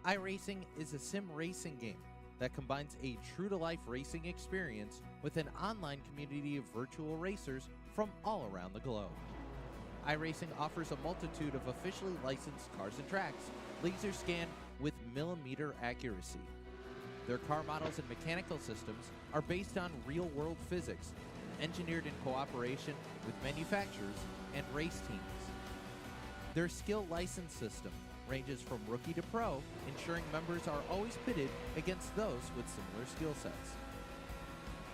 iRacing is a sim racing game that combines a true-to-life racing experience with an online community of virtual racers from all around the globe. iRacing offers a multitude of officially licensed cars and tracks, laser scanned with millimeter accuracy. Their car models and mechanical systems are based on real-world physics, engineered in cooperation with manufacturers and race teams. Their skill license system ranges from rookie to pro, ensuring members are always pitted against those with similar skill sets.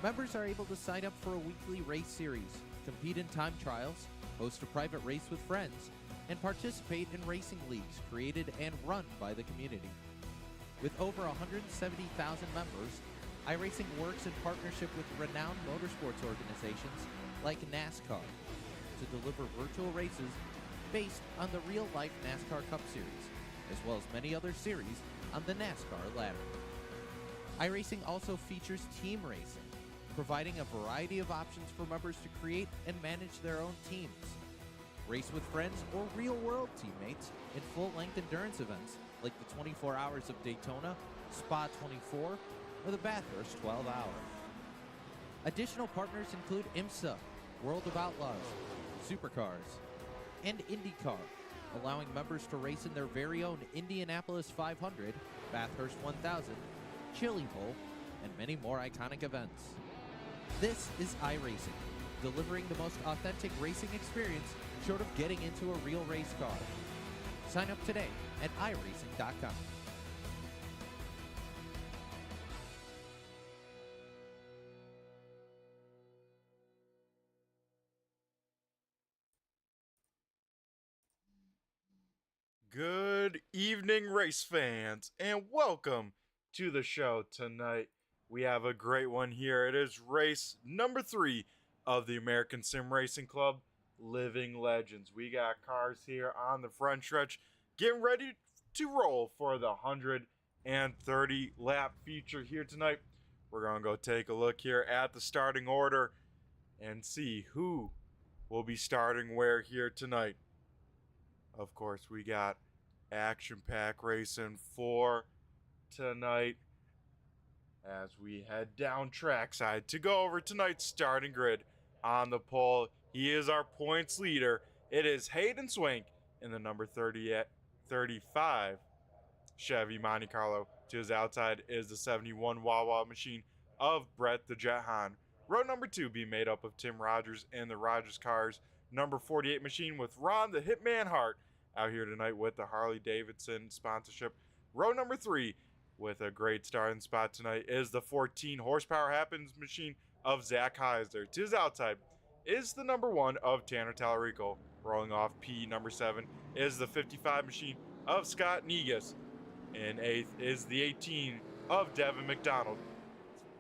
Members are able to sign up for a weekly race series, compete in time trials, host a private race with friends, and participate in racing leagues created and run by the community. With over 170,000 members, iRacing works in partnership with renowned motorsports organizations like NASCAR to deliver virtual races based on the real-life NASCAR Cup Series, as well as many other series on the NASCAR ladder. iRacing also features team racing, providing a variety of options for members to create and manage their own teams. Race with friends or real-world teammates in full-length endurance events like the 24 Hours of Daytona, Spa 24, or the Bathurst 12 Hour. Additional partners include IMSA, World of Outlaws, Supercars, and IndyCar, allowing members to race in their very own Indianapolis 500, Bathurst 1000, Chili Bowl, and many more iconic events. This is iRacing, delivering the most authentic racing experience short of getting into a real race car. Sign up today at iRacing.com. Good evening, race fans, and welcome to the show tonight. We have a great one here. It is race number 3 of the American Sim Racing Club, Living Legends. We got cars here on the front stretch getting ready to roll for the 130 lap feature here tonight. We're going to go take a look here at the starting order and see who will be starting where here tonight. Of course, we got action-packed racing for tonight as we head down trackside to go over tonight's starting grid. On the pole, he is our points leader. It is Hayden Swank in the number 35 Chevy Monte Carlo. To his outside is the 71 Wawa machine of Brett the Jet Hahn. Row number 2 being made up of Tim Rogers and the Rogers Cars. Number 48 machine with Ron the Hitman Hart out here tonight with the Harley Davidson sponsorship. Row number 3 with a great starting spot tonight is the 14 horsepower Happens machine of Zach Heiser. To his outside is the number 1 of Tanner Tallarico. Rolling off P number 7 is the 55 machine of Scott Negus. In 8th is the 18 of Devin McDonald.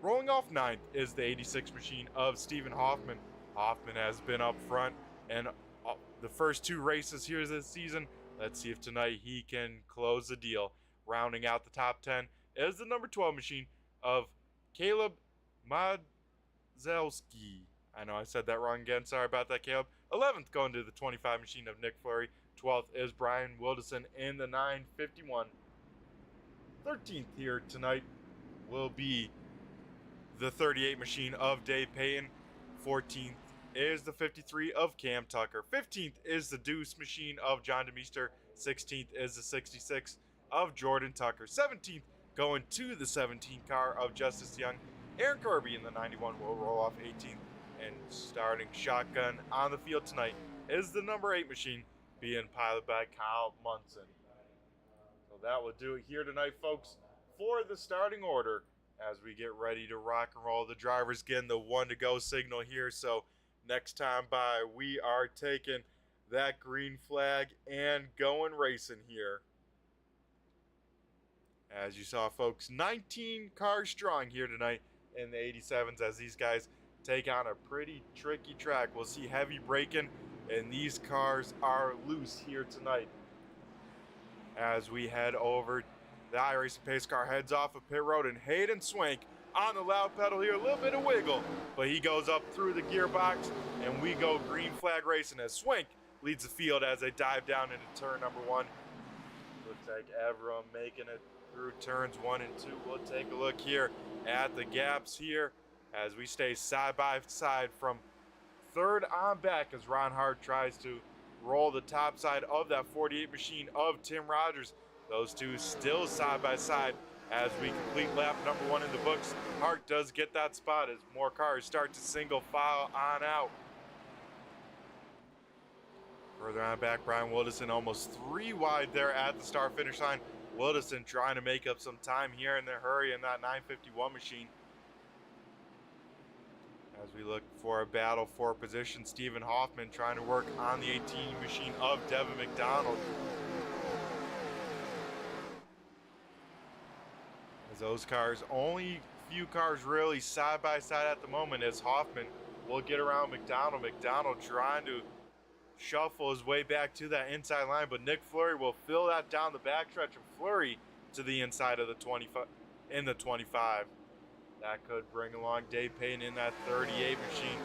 Rolling off 9th is the 86 machine of Stephen Hoffman. Hoffman has been up front and the first 2 races here this season. Let's see if tonight he can close the deal. Rounding out the top 10 is the number 12 machine of Caleb Madzelski. I know I said that wrong again. Sorry about that, Caleb. 11th going to the 25 machine of Nick Fleury. 12th is Brian Wilderson in the 951. 13th here tonight will be the 38 machine of Dave Payton. 14th is the 53 of Cam Tucker. 15th is the Deuce machine of John DeMeester. 16th is the 66 of Jordan Tucker. 17th going to the 17 car of Justice Young. Aaron Kirby in the 91 will roll off 18th. And starting shotgun on the field tonight is the number 8 machine being piloted by Kyle Munson. So that will do it here tonight, folks, for the starting order as we get ready to rock and roll. The driver's getting the 1 to go signal here, so next time by, we are taking that green flag and going racing here. As you saw, folks, 19 cars strong here tonight in the 87s as these guys take on a pretty tricky track. We'll see heavy braking, and these cars are loose here tonight. As we head over, the iRacing pace car heads off of pit road, and Hayden Swank on the loud pedal here, a little bit of wiggle, but he goes up through the gearbox, and we go green flag racing as Swank leads the field as they dive down into turn number 1. Looks like everyone making it through turns 1 and 2. We'll take a look here at the gaps here as we stay side by side from third on back as Ron Hart tries to roll the top side of that 48 machine of Tim Rogers. Those two still side by side as we complete lap number 1 in the books. Hart does get that spot as more cars start to single file on out. Further on back, Brian Wilderson almost 3 wide there at the start finish line. Wilderson trying to make up some time here in the hurry in that 951 machine. As we look for a battle for position, Stephen Hoffman trying to work on the 18 machine of Devin McDonald. As those cars, only few cars really side by side at the moment as Hoffman will get around McDonald. McDonald trying to shuffle his way back to that inside line, but Nick Fleury will fill that down the backstretch and Fleury to the inside of the 25 in the 25. That could bring along Dave Payton in that 38 machine.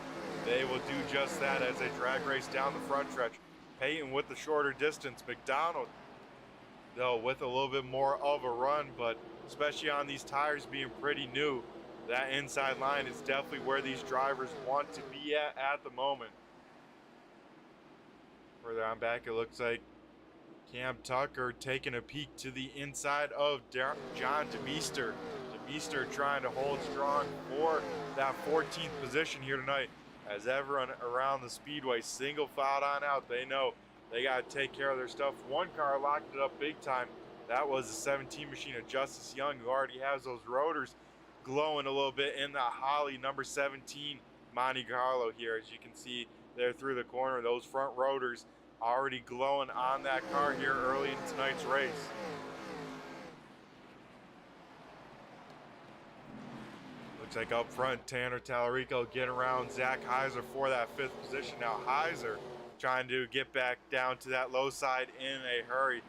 They will do just that as they drag race down the front stretch. Payton with the shorter distance. McDonald, though, with a little bit more of a run, but especially on these tires being pretty new, that inside line is definitely where these drivers want to be at the moment. Further on back, it looks like Cam Tucker taking a peek to the inside of John DeMeester. DeMeester trying to hold strong for that 14th position here tonight as everyone around the speedway single filed on out. They know they got to take care of their stuff. One car locked it up big time. That was the 17 machine of Justice Young, who already has those rotors glowing a little bit in the Holly number 17 Monte Carlo here. As you can see there through the corner, those front rotors already glowing on that car here early in tonight's race. Looks like up front, Tanner Tallarico getting around Zach Heiser for that 5th position. Now Heiser trying to get back down to that low side in a hurry.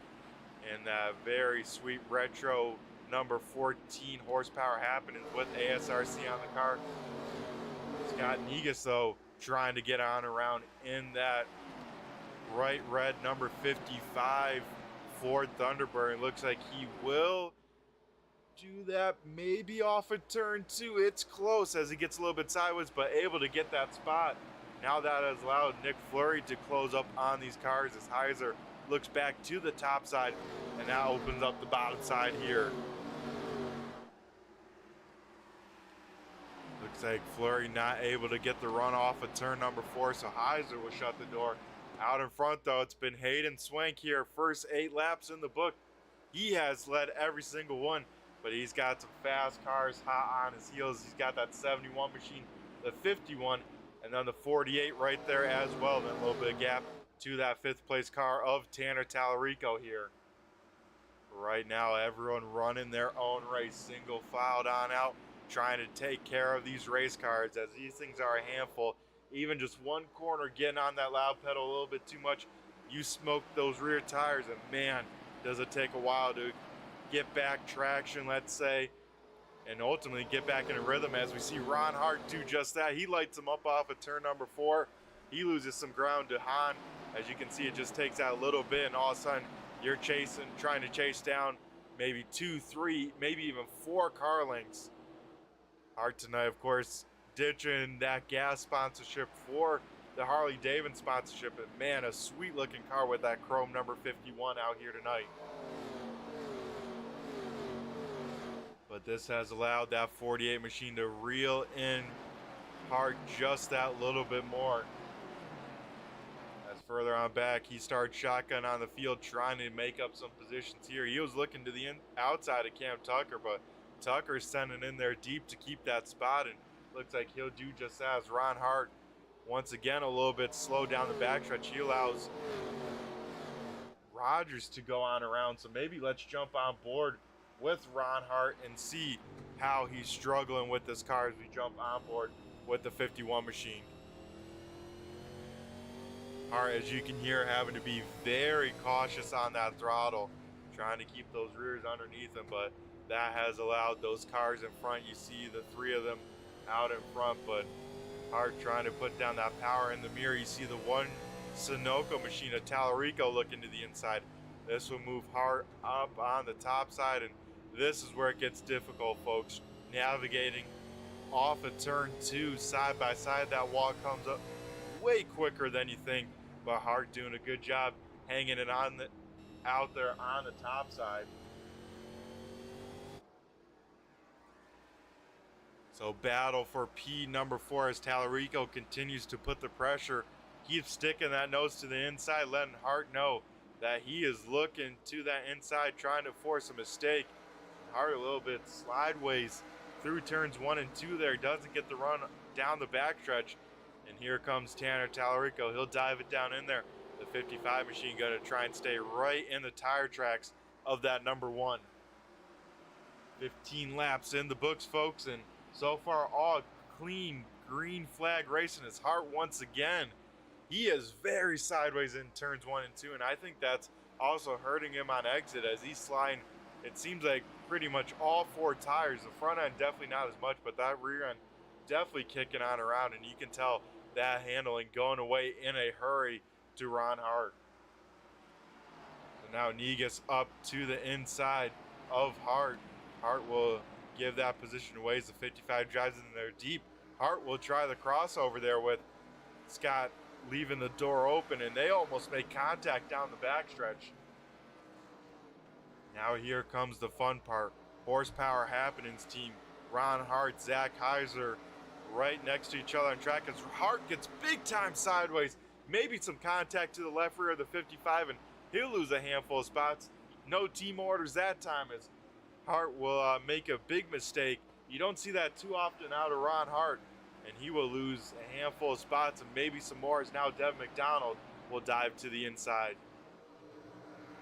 And that very sweet retro number 14 horsepower happening with ASRC on the car. Scott Negus, though, trying to get on around in that bright red number 55 Ford Thunderbird. It looks like he will do that maybe off of turn 2. It's close as he gets a little bit sideways, but able to get that spot. Now that has allowed Nick Fleury to close up on these cars as Heiser looks back to the top side, and that opens up the bottom side here. Looks like Fleury not able to get the run off of turn number 4, so Heiser will shut the door. Out in front, though, it's been Hayden Swank here. First 8 laps in the book. He has led every single one, but he's got some fast cars hot on his heels. He's got that 71 machine, the 51, and then the 48 right there as well. Then a little bit of gap to that 5th place car of Tanner Tallarico here. Right now, everyone running their own race, single filed on out, trying to take care of these race cars as these things are a handful. Even just one corner getting on that loud pedal a little bit too much, you smoke those rear tires, and man, does it take a while to get back traction, let's say, and ultimately get back in a rhythm as we see Ron Hart do just that. He lights him up off of turn number 4. He loses some ground to Hahn. As you can see, it just takes out a little bit, and all of a sudden you're trying to chase down maybe 2, 3, maybe even 4 car lengths. Hart tonight, of course, ditching that gas sponsorship for the Harley Davidson sponsorship. And man, a sweet looking car with that chrome number 51 out here tonight. But this has allowed that 48 machine to reel in Hart just that little bit more. As further on back, he starts shotgun on the field, trying to make up some positions here. He was looking to the outside of Cam Tucker, but Tucker's sending in there deep to keep that spot, and looks like he'll do just as Ron Hart, once again, a little bit slow down the backstretch. He allows Rogers to go on around, so maybe let's jump on board with Ron Hart and see how he's struggling with this car as we jump on board with the 51 machine. Hart, as you can hear, having to be very cautious on that throttle, trying to keep those rears underneath him, but that has allowed those cars in front. You see the 3 of them out in front, but Hart trying to put down that power in the mirror. You see the one Sunoco machine of Tallarico looking to the inside. This will move Hart up on the top side, and this is where it gets difficult, folks. Navigating off of turn 2 side by side, that wall comes up way quicker than you think, but Hart doing a good job hanging it on out there on the top side. So battle for P number 4 as Tallarico continues to put the pressure, keeps sticking that nose to the inside, letting Hart know that he is looking to that inside, trying to force a mistake. Hart a little bit sideways through turns 1 and 2 there, doesn't get the run down the backstretch. And here comes Tanner Tallarico. He'll dive it down in there. The 55 machine gun to try and stay right in the tire tracks of that number 1. 15 laps in the books, folks, and so far all clean green flag racing is Hart once again. He is very sideways in turns 1 and 2, and I think that's also hurting him on exit as he's sliding. It seems like pretty much all 4 tires. The front end definitely not as much, but that rear end definitely kicking on around, and you can tell that handling going away in a hurry to Ron Hart. So now Negus up to the inside of Hart. Hart will give that position away as the 55 drives in there deep. Hart will try the crossover there with Scott leaving the door open, and they almost make contact down the backstretch. Now here comes the fun part. Horsepower Happenings team, Ron Hart, Zach Heiser, right next to each other on track as Hart gets big time sideways, maybe some contact to the left rear of the 55, and he'll lose a handful of spots. No team orders that time as Hart will make a big mistake. You don't see that too often out of Ron Hart, and he will lose a handful of spots and maybe some more as now Dev McDonald will dive to the inside.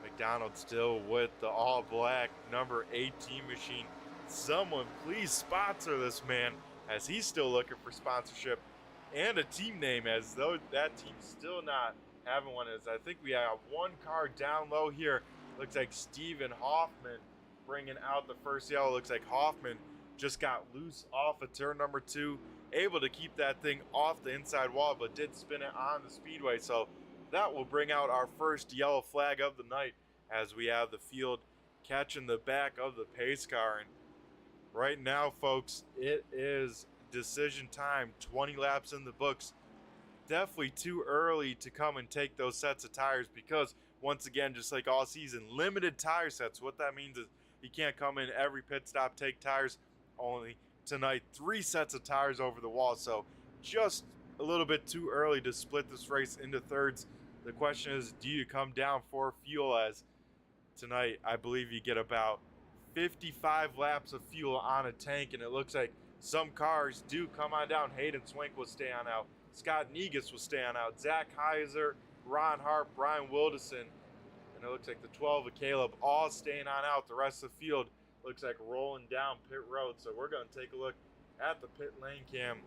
McDonald still with the all black number 18 machine. Someone please sponsor this man as he's still looking for sponsorship and a team name, as though that team's still not having one. As I think we have one car down low here. Looks like Steven Hoffman bringing out the first yellow. Looks like Hoffman just got loose off of turn number 2, able to keep that thing off the inside wall, but did spin it on the speedway. So that will bring out our first yellow flag of the night as we have the field catching the back of the pace car. And right now, folks, it is decision time. 20 laps in the books. Definitely too early to come and take those sets of tires because, once again, just like all season, limited tire sets. What that means is you can't come in every pit stop, take tires. Only tonight, 3 sets of tires over the wall. So just a little bit too early to split this race into thirds. The question is, do you come down for fuel? As tonight, I believe you get about 55 laps of fuel on a tank, and it looks like some cars do come on down. Hayden Swank will stay on out. Scott Negus will stay on out. Zach Heiser, Ron Hart, Brian Wildison, and it looks like the 12 of Caleb all staying on out. The rest of the field looks like rolling down pit road. So we're going to take a look at the pit lane cam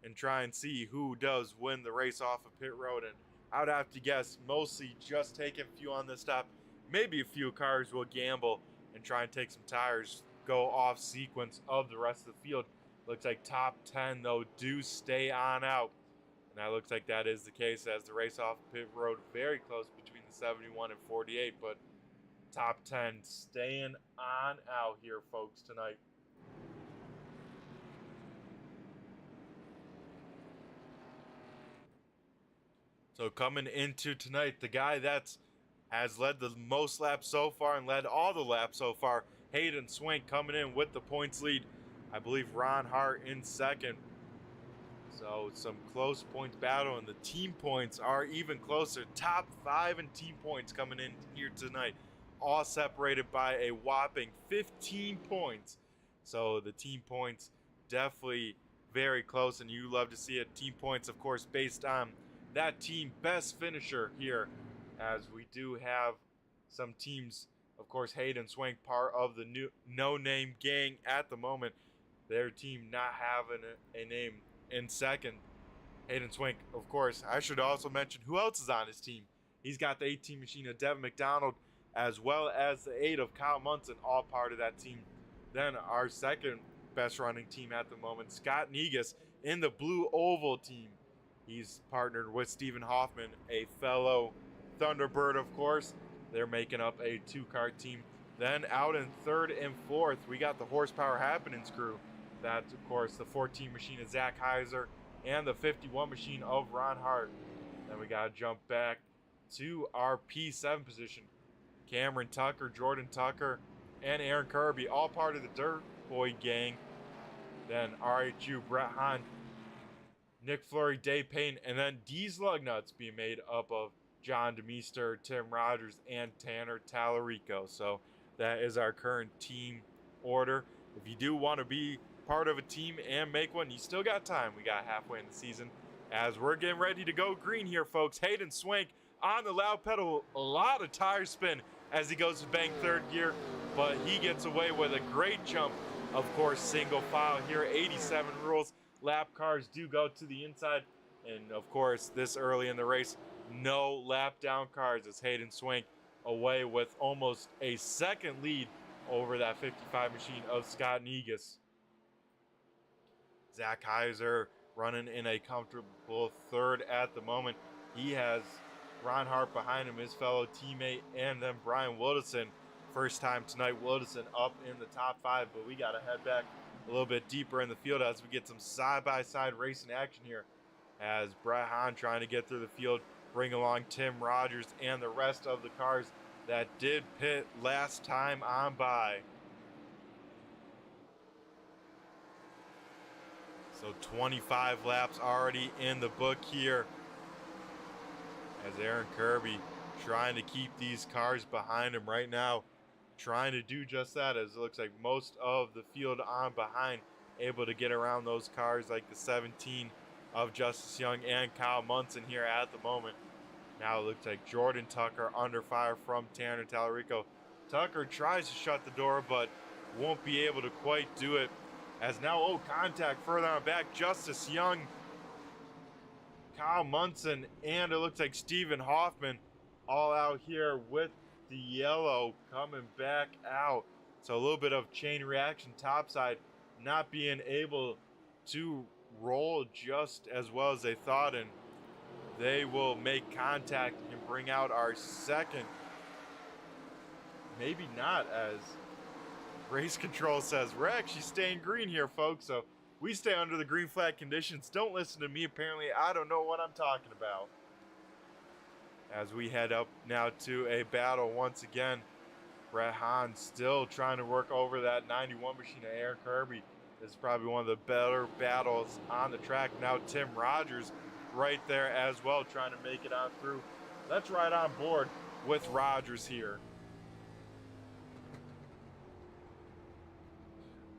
and try and see who does win the race off of pit road. And I would have to guess mostly just taking fuel on this stop. Maybe a few cars will gamble and try and take some tires, go off sequence of the rest of the field. Looks like top 10, though, do stay on out. And that looks like that is the case as the race off pit road very close between the 71 and 48. But top 10 staying on out here, folks, tonight. So coming into tonight, the guy that's has led the most laps so far and led all the laps so far, Hayden Swank coming in with the points lead. I believe Ron Hart in second. So some close points battle, and the team points are even closer. Top 5 in team points coming in here tonight. All separated by a whopping 15 points. So the team points definitely very close, and you love to see it. Team points, of course, based on that team best finisher here, as we do have some teams, of course, Hayden Swank, part of the new no-name gang at the moment. Their team not having a name in second. Hayden Swank, of course. I should also mention who else is on his team. He's got the 18 machine of Devin McDonald, as well as the 8 of Kyle Munson, all part of that team. Then our second best running team at the moment, Scott Negus in the Blue Oval team. He's partnered with Stephen Hoffman, a fellow Thunderbird, of course. They're making up a 2-car team. Then out in third and fourth, we got the Horsepower Happenings crew. That's, of course, the 14 machine of Zach Heiser and the 51 machine of Ron Hart. Then we got to jump back to our P7 position. Cameron Tucker, Jordan Tucker, and Aaron Kirby, all part of the Dirt Boy gang. Then RHU, Brett Hahn, Nick Fleury, Dave Payne, and then D's Lugnuts being made up of John DeMeester, Tim Rogers, and Tanner Tallarico. So that is our current team order. If you do want to be part of a team and make one, you still got time. We got halfway in the season as we're getting ready to go green here, folks. Hayden Swank on the loud pedal, a lot of tire spin as he goes to bank third gear, but he gets away with a great jump. Of course, single file here, 87 rules. Lap cars do go to the inside, and of course, this early in the race, no lap down cars as Hayden Swank away with almost a second lead over that 55 machine of Scott Negus. Zach Heiser running in a comfortable third at the moment. He has Ron Hart behind him, his fellow teammate, and then Brian Wilderson. First time tonight, Wilderson up in the top 5, but we got to head back a little bit deeper in the field as we get some side-by-side racing action here as Brett Hahn trying to get through the field, bring along Tim Rogers and the rest of the cars that did pit last time on by. So 25 laps already in the book here as Aaron Kirby trying to keep these cars behind him right now, trying to do just that, as it looks like most of the field on behind able to get around those cars like the 17 of Justice Young and Kyle Munson here at the moment. Now it looks like Jordan Tucker under fire from Tanner Tallarico. Tucker tries to shut the door but won't be able to quite do it, as now, contact further on back. Justice Young, Kyle Munson, and it looks like Stephen Hoffman all out here with the yellow coming back out. So a little bit of chain reaction topside, not being able to roll just as well as they thought, and they will make contact and bring out our second. Maybe not, as race control says we're actually staying green here, folks, so we stay under the green flag conditions. Don't listen to me. Apparently I don't know what I'm talking about. As we head up now to a battle once again, Brett Hahn still trying to work over that 91 machine of Aaron Kirby. This is probably one of the better battles on the track. Now Tim Rogers right there as well, trying to make it on through. Let's ride on board with Rogers here.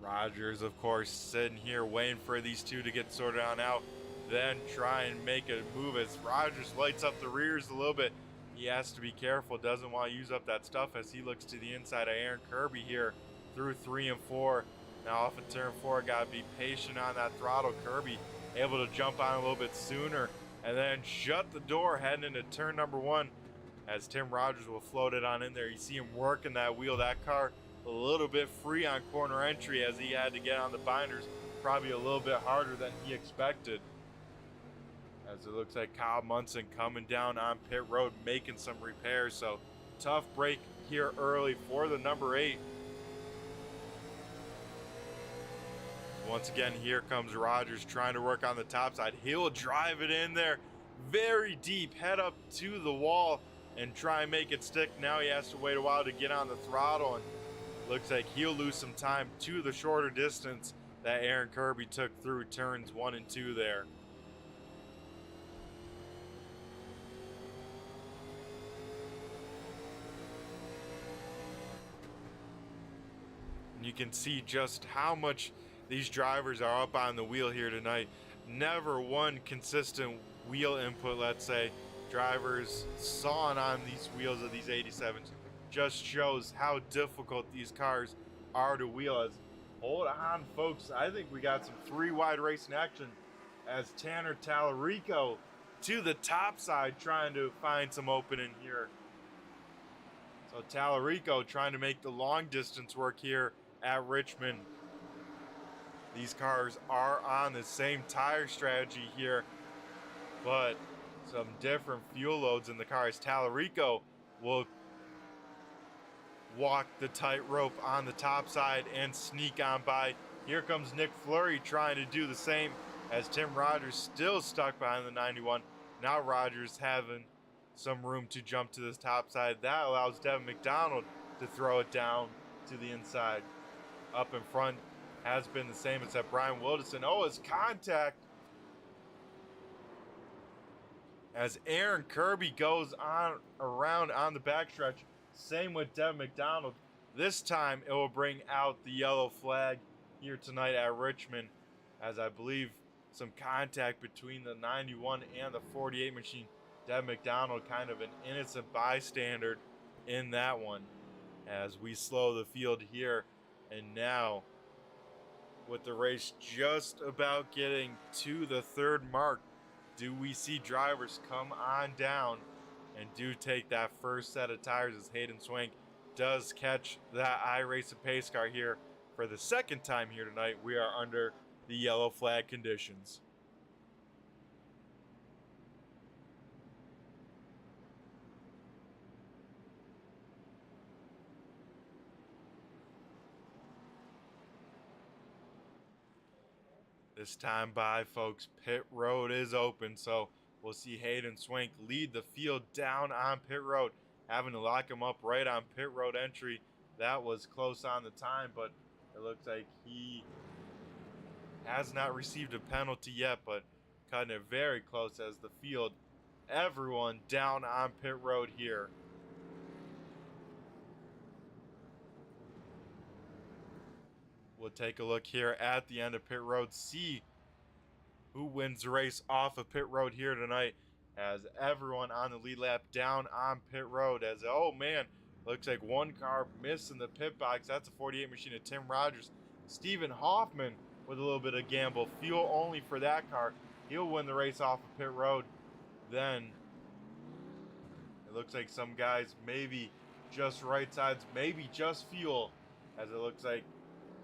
Rogers, of course, sitting here waiting for these two to get sorted on out, then try and make a move as Rogers lights up the rears a little bit. He has to be careful, doesn't want to use up that stuff as he looks to the inside of Aaron Kirby here through 3 and 4. Now off of turn 4, got to be patient on that throttle. Kirby able to jump on a little bit sooner and then shut the door heading into turn number 1 as Tim Rogers will float it on in there. You see him working that wheel, that car a little bit free on corner entry as he had to get on the binders, probably a little bit harder than he expected. As it looks like Kyle Munson coming down on pit road making some repairs, so tough break here early for the number 8. Once again, here comes Rogers trying to work on the top side. He'll drive it in there very deep, head up to the wall and try and make it stick. Now he has to wait a while to get on the throttle, and looks like he'll lose some time to the shorter distance that Aaron Kirby took through turns 1 and 2 there. And you can see just how much these drivers are up on the wheel here tonight. Never one consistent wheel input, let's say. Drivers sawing on these wheels of these 87s. Just shows how difficult these cars are to wheel. As hold on, folks, I think we got some 3-wide racing action as Tanner Tallarico to the top side trying to find some opening here. So Tallarico trying to make the long distance work here at Richmond. These cars are on the same tire strategy here, but some different fuel loads in the cars. Tallarico will walk the tightrope on the top side and sneak on by. Here comes Nick Fleury trying to do the same as Tim Rogers still stuck behind the 91. Now Rogers having some room to jump to this top side. That allows Devin McDonald to throw it down to the inside. Up in front has been the same except Brian Wilderson. Oh, it's contact as Aaron Kirby goes on around on the backstretch. Same with Devin McDonald. This time it will bring out the yellow flag here tonight at Richmond, as I believe some contact between the 91 and the 48 machine. Devin McDonald kind of an innocent bystander in that one as we slow the field here. And now with the race just about getting to the third mark, do we see drivers come on down and do take that first set of tires as Hayden Swank does catch that iRacing pace car here for the second time here tonight. We are under the yellow flag conditions. This time by, folks, pit road is open, so we'll see Hayden Swank lead the field down on pit road, having to lock him up right on pit road entry. That was close on the time, but it looks like he has not received a penalty yet, but cutting it very close as the field, everyone down on pit road here. We'll take a look here at the end of pit road, see who wins the race off of pit road here tonight, as everyone on the lead lap down on pit road. As, oh man, looks like one car missing the pit box. That's a 48 machine of Tim Rogers. Stephen Hoffman with a little bit of gamble, fuel only for that car. He'll win the race off of pit road. Then it looks like some guys maybe just right sides, maybe just fuel, as it looks like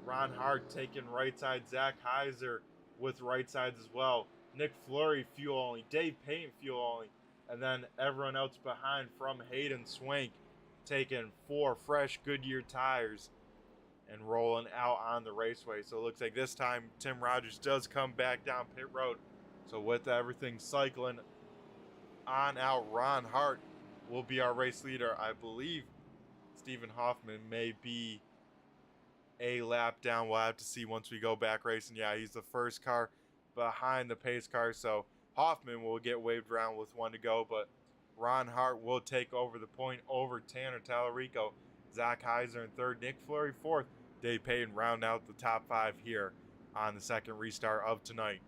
Ron Hart taking right side, Zach Heiser with right sides as well. Nick Fleury fuel only, Dave Payne fuel only, and then everyone else behind from Hayden Swank taking 4 fresh Goodyear tires and rolling out on the raceway. So it looks like this time Tim Rogers does come back down pit road. So with everything cycling on out, Ron Hart will be our race leader. I believe Stephen Hoffman may be a lap down. We'll have to see once we go back racing. Yeah, he's the first car behind the pace car, so Hoffman will get waved around with 1 to go, but Ron Hart will take over the point over Tanner Tallarico. Zach Heiser in third, Nick Fleury fourth, Dave Payton round out the top 5 here on the second restart of tonight.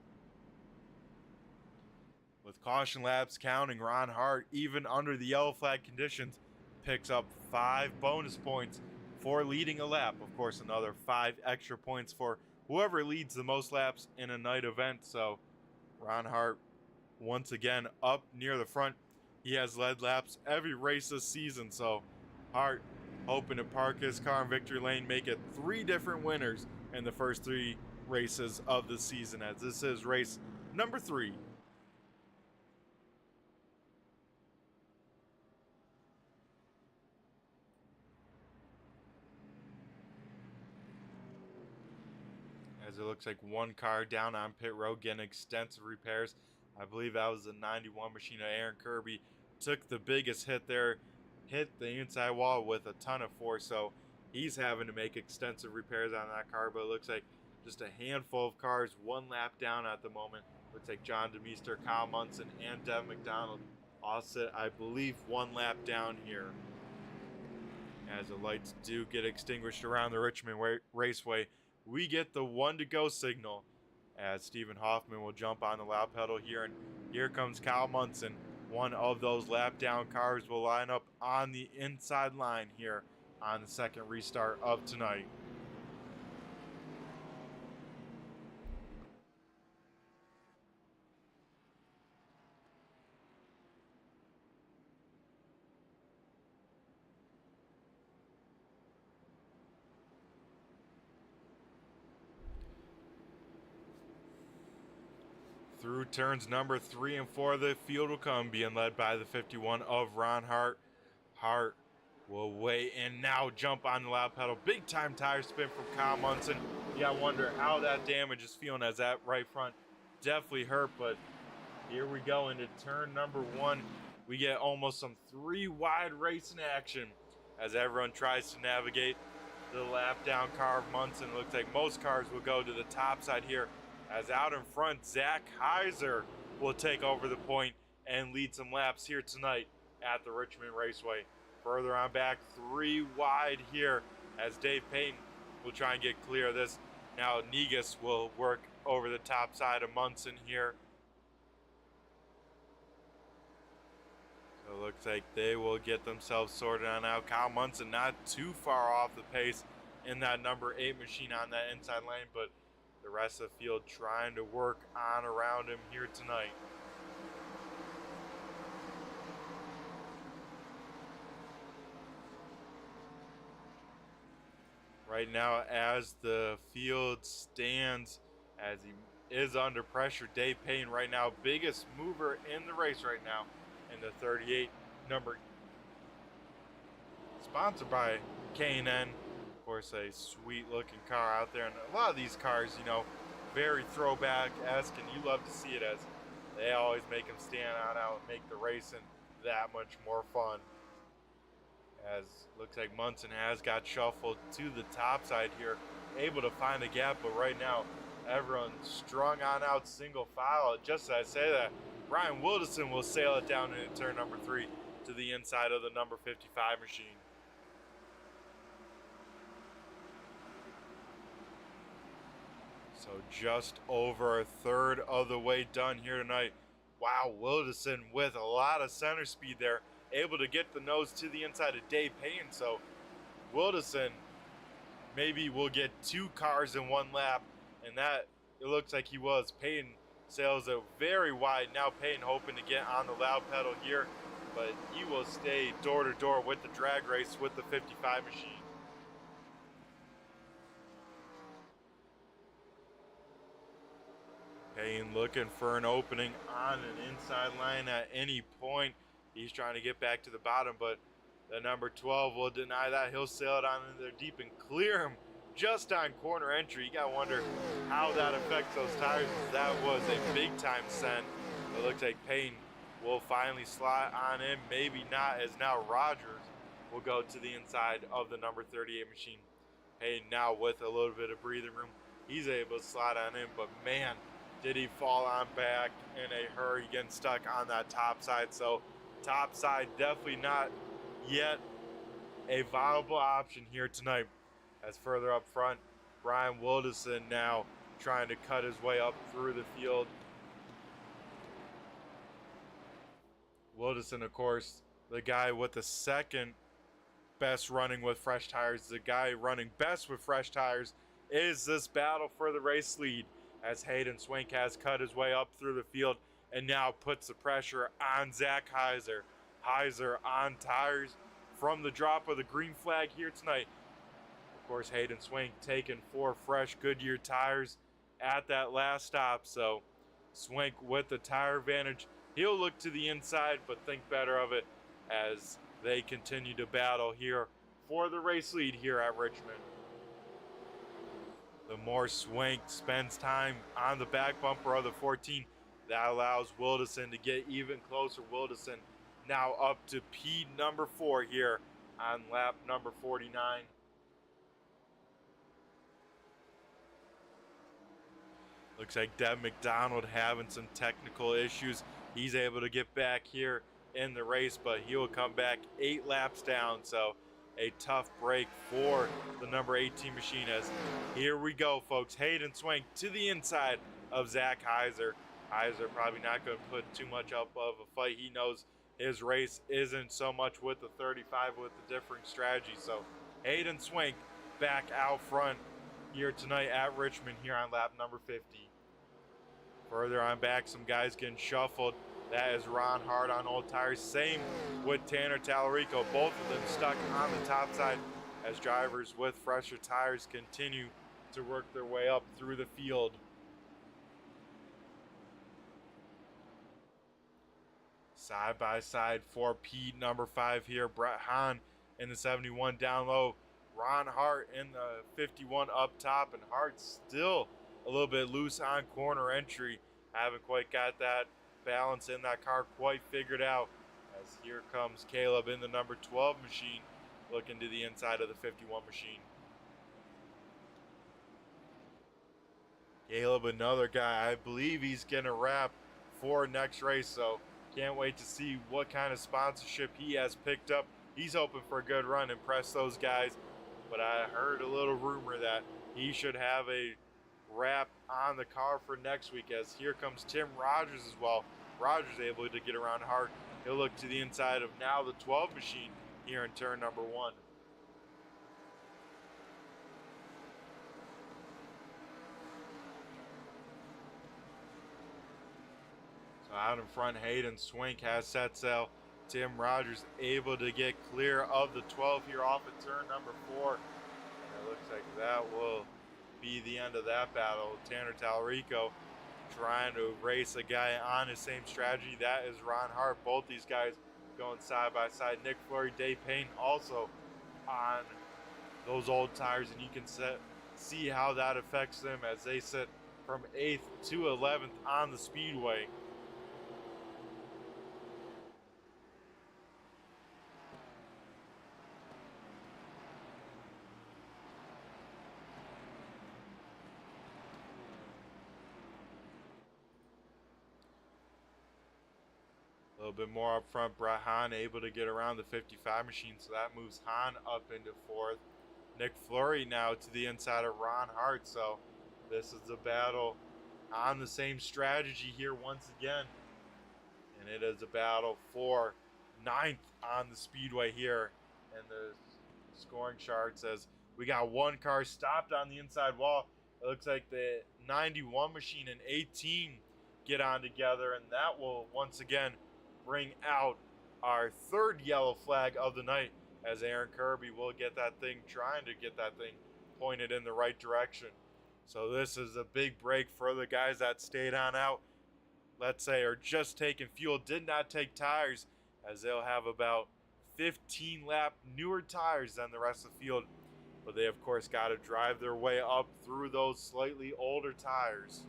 With caution laps counting, Ron Hart, even under the yellow flag conditions, picks up 5 bonus points for leading a lap. Of course, another 5 extra points for whoever leads the most laps in a night event. So Ron Hart once again up near the front. He has led laps every race this season. So Hart hoping to park his car in victory lane, make it 3 different winners in the first 3 races of the season, as this is race number 3. As it looks like one car down on pit road getting extensive repairs. I believe that was the 91 machine of Aaron Kirby. Took the biggest hit there, hit the inside wall with a ton of force, so he's having to make extensive repairs on that car. But it looks like just a handful of cars 1 lap down at the moment. Looks like John DeMeester, Kyle Munson, and Devin McDonald all sit, I believe, 1 lap down here, as the lights do get extinguished around the Richmond Raceway. We get the 1 to go signal as Stephen Hoffman will jump on the lap pedal here, and here comes Kyle Munson. One of those lap down cars will line up on the inside line here on the second restart of tonight. Through turns number 3 and 4, the field will come, being led by the 51 of Ron Hart. Hart will wait and now jump on the loud pedal. Big time tire spin from Kyle Munson. You gotta wonder how that damage is feeling, as that right front definitely hurt, but here we go into turn number 1. We get almost some 3 wide racing action as everyone tries to navigate the lap down car of Munson. It looks like most cars will go to the top side here, as out in front, Zach Heiser will take over the point and lead some laps here tonight at the Richmond Raceway. Further on back, 3 wide here as Dave Payton will try and get clear of this. Now Negus will work over the top side of Munson here. So it looks like they will get themselves sorted on out. Kyle Munson not too far off the pace in that number 8 machine on that inside lane, but the rest of the field trying to work on around him here tonight. Right now, as the field stands, as he is under pressure, Dave Payne right now, biggest mover in the race right now in the 38 number, sponsored by K&N. Of course, a sweet looking car out there, and a lot of these cars, you know, very throwback-esque, and you love to see it, as they always make them stand out and make the racing that much more fun. As looks like Munson has got shuffled to the top side here, able to find a gap, but right now everyone strung on out single file. Just as I say that, Brian Wilderson will sail it down into turn number 3 to the inside of the number 55 machine. So just over a third of the way done here tonight. Wow, Wilderson with a lot of center speed there, able to get the nose to the inside of Dave Payne. So Wilderson maybe will get 2 cars in 1 lap, and that, it looks like he was. Payne sails it very wide. Now Payne hoping to get on the loud pedal here, but he will stay door to door with the drag race with the 55 machine. Payne looking for an opening on an inside line at any point. He's trying to get back to the bottom, but the number 12 will deny that. He'll sail it on in there deep and clear him just on corner entry. You got to wonder how that affects those tires. That was a big time send. It looks like Payne will finally slide on in. Maybe not, as now Rogers will go to the inside of the number 38 machine. Payne now with a little bit of breathing room. He's able to slide on in, but man, did he fall on back in a hurry, getting stuck on that top side. So top side definitely not yet a viable option here tonight. As further up front, Brian Wilderson now trying to cut his way up through the field. Wilderson, of course, the guy with the second best running with fresh tires. The guy running best with fresh tires is this battle for the race lead, as Hayden Swank has cut his way up through the field and now puts the pressure on Zach Heiser. Heiser on tires from the drop of the green flag here tonight. Of course, Hayden Swank taking 4 fresh Goodyear tires at that last stop. So Swank with the tire advantage. He'll look to the inside, but think better of it as they continue to battle here for the race lead here at Richmond. The more Swank spends time on the back bumper of the 14, that allows Wilderson to get even closer. Wilderson now up to P number 4 here on lap number 49. Looks like Deb McDonald having some technical issues. He's able to get back here in the race, but he will come back 8 laps down. So a tough break for the number 18 machine, as here we go, folks. Hayden Swank to the inside of Zach Heiser. Heiser probably not going to put too much up of a fight. He knows his race isn't so much with the 35, with the different strategy. So Hayden Swank back out front here tonight at Richmond here on lap number 50. Further on back, some guys getting shuffled. That is Ron Hart on old tires. Same with Tanner Tallarico. Both of them stuck on the top side as drivers with fresher tires continue to work their way up through the field. Side by side for Pete number 5 here. Brett Hahn in the 71 down low. Ron Hart in the 51 up top, and Hart still a little bit loose on corner entry. Haven't quite got that balance in that car quite figured out, as here comes Caleb in the number 12 machine, looking to the inside of the 51 machine. Caleb, another guy, I believe he's going to wrap for next race, so can't wait to see what kind of sponsorship he has picked up. He's hoping for a good run, impress those guys, but I heard a little rumor that he should have a wrap on the car for next week, as here comes Tim Rogers as well. Rogers able to get around hard. He'll look to the inside of now the 12 machine here in turn number 1. So out in front, Hayden Swink has set sail. Tim Rogers able to get clear of the 12 here off at turn number 4. And it looks like that will be the end of that battle. Tanner Tallarico trying to race a guy on his same strategy. That is Ron Hart. Both these guys going side by side. Nick Fleury, Dave Payne also on those old tires, and you can see how that affects them as they sit from 8th to 11th on the speedway. A little bit more up front, Brett Hahn able to get around the 55 machine, so that moves Hahn up into 4th. Nick Fleury now to the inside of Ron Hart, so this is a battle on the same strategy here once again. And it is a battle for 9th on the speedway here. And the scoring chart says we got one car stopped on the inside wall. It looks like the 91 machine and 18 get on together, and that will once again bring out our 3rd yellow flag of the night, as Aaron Kirby will get that thing, trying to get that thing pointed in the right direction. So this is a big break for the guys that stayed on out, let's say, are just taking fuel, did not take tires, as they'll have about 15 lap newer tires than the rest of the field. But they, of course, got to drive their way up through those slightly older tires.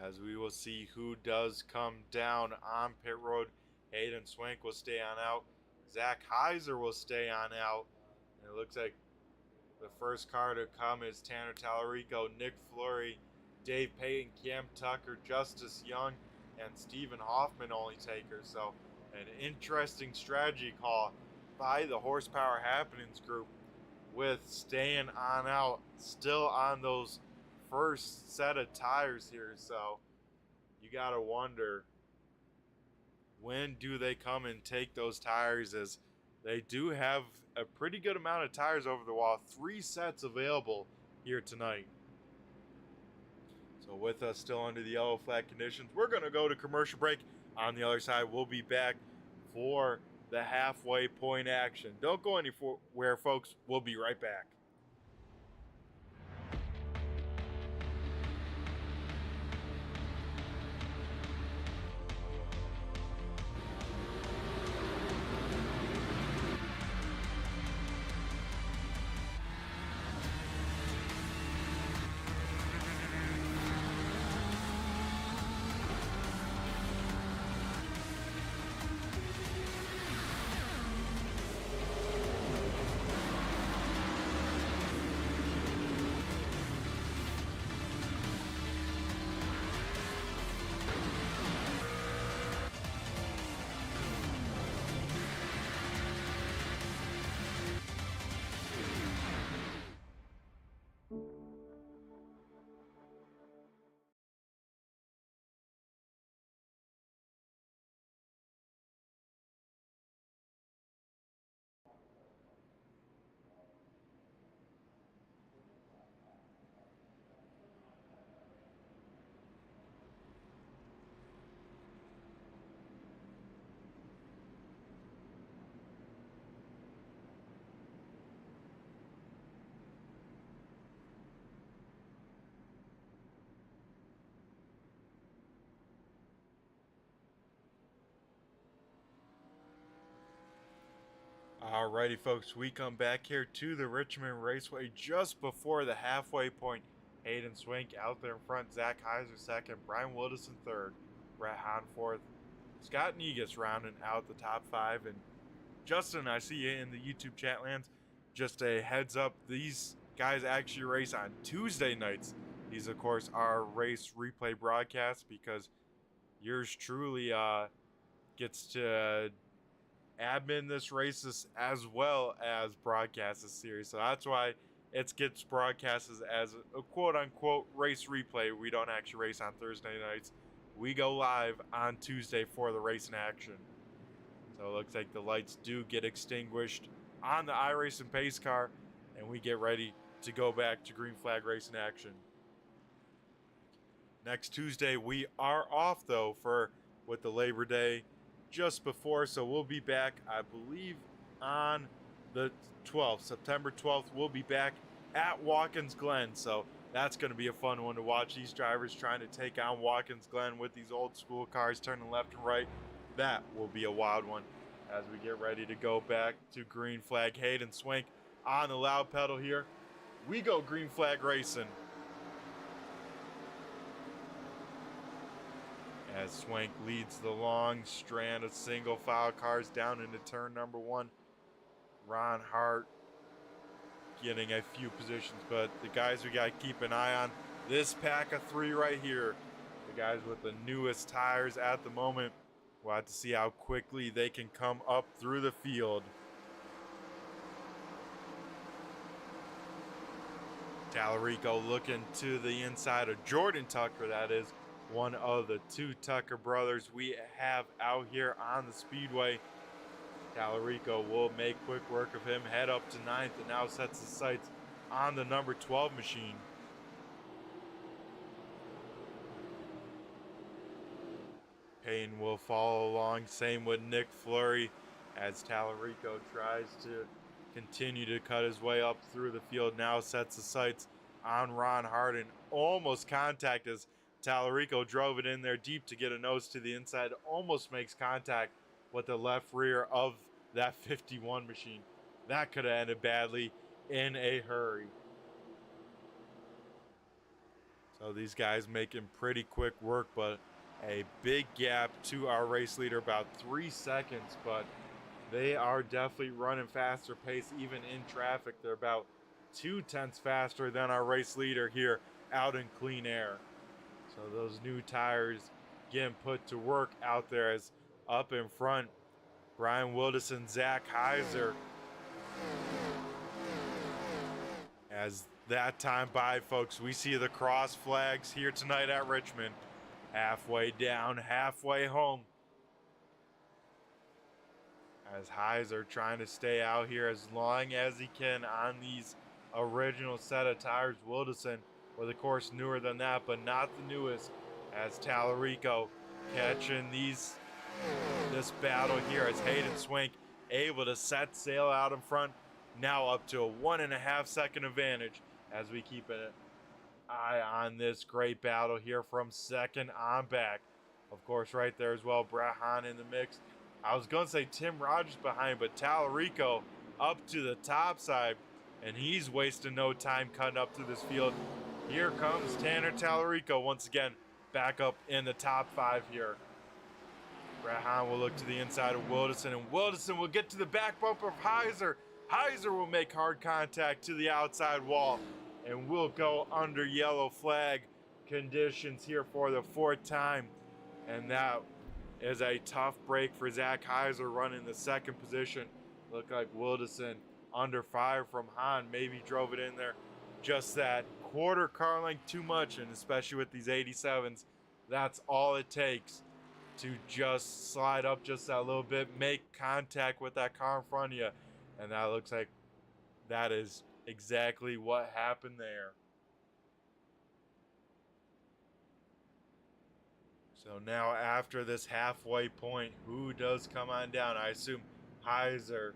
As we will see who does come down on pit road. Hayden Swank will stay on out. Zach Heiser will stay on out. And it looks like the first car to come is Tanner Tallarico, Nick Fleury, Dave Payton, Cam Tucker, Justice Young, and Stephen Hoffman only takers. So an interesting strategy call by the Horsepower Happenings group, with staying on out, still on those first set of tires here. So you gotta wonder, when do they come and take those tires, as they do have a pretty good amount of tires over the wall. 3 sets available here tonight. So with us still under the yellow flag conditions, we're gonna go to commercial break. On the other side, we'll be back for the halfway point action. Don't go anywhere, folks. We'll be right back. Alrighty, folks, we come back here to the Richmond Raceway just before the halfway point. Hayden Swink out there in front, Zach Heiser second, Brian Wilderson third, Brett Hahn fourth, Scott Negus rounding out the top five. And Justin, I see you in the YouTube chat lands. Just a heads up, these guys actually race on Tuesday nights. These, of course, are race replay broadcasts because yours truly gets to admin this race as well as broadcast this series. So that's why it gets broadcasted as a quote-unquote race replay. We don't actually race on Thursday nights. We go live on Tuesday for the race in action. So it looks like the lights do get extinguished on the iRacing pace car, and we get ready to go back to green flag race in action. Next Tuesday, we are off, though, with the Labor Day just before, so we'll be back, I believe, on the 12th, September 12th. We'll be back at Watkins Glen, so that's going to be a fun one to watch. These drivers trying to take on Watkins Glen with these old school cars turning left and right. That will be a wild one as we get ready to go back to green flag. Hayden Swink on the loud pedal here. We go green flag racing. As Swank leads the long strand of single file cars down into turn number one. Ron Hart getting a few positions, but the guys we got to keep an eye on, this pack of three right here, the guys with the newest tires at the moment. We'll have to see how quickly they can come up through the field. Tallarico looking to the inside of Jordan Tucker, that is one of the two Tucker brothers we have out here on the speedway. Tallarico will make quick work of him, head up to ninth, and now sets his sights on the number 12 machine. Payne will follow along, same with Nick Fleury, as Tallarico tries to continue to cut his way up through the field. Now sets the sights on Ron Hart, almost contact as Tallarico drove it in there deep to get a nose to the inside, almost makes contact with the left rear of that 51 machine. That could have ended badly in a hurry. So these guys making pretty quick work, but a big gap to our race leader, about 3 seconds, but they are definitely running faster pace even in traffic. They're about 0.2 faster than our race leader here out in clean air. So those new tires getting put to work out there, as up in front, Brian Wilderson, Zach Heiser. As that time by, folks, we see the cross flags here tonight at Richmond. Halfway down, halfway home. As Heiser trying to stay out here as long as he can on these original set of tires. Wilderson, with of course newer than that, but not the newest, as Tallarico catching this battle here as Hayden Swink able to set sail out in front, now up to a 1.5 second advantage as we keep an eye on this great battle here from second on back. Of course, right there as well, Brett Hahn in the mix. I was going to say Tim Rogers behind, but Tallarico up to the top side, and he's wasting no time cutting up through this field. Here comes Tanner Tallarico once again, back up in the top 5 here. Brett Hahn will look to the inside of Wilderson, and Wilderson will get to the back bumper of Heiser. Heiser will make hard contact to the outside wall, and will go under yellow flag conditions here for the 4th time. And that is a tough break for Zach Heiser running the 2nd position. Looked like Wilderson under fire from Hahn, maybe drove it in there just that quarter car length too much, and especially with these 87s, that's all it takes to just slide up just that little bit, make contact with that car in front of you, and that looks like that is exactly what happened there. So now after this halfway point, who does come on down? I assume Heiser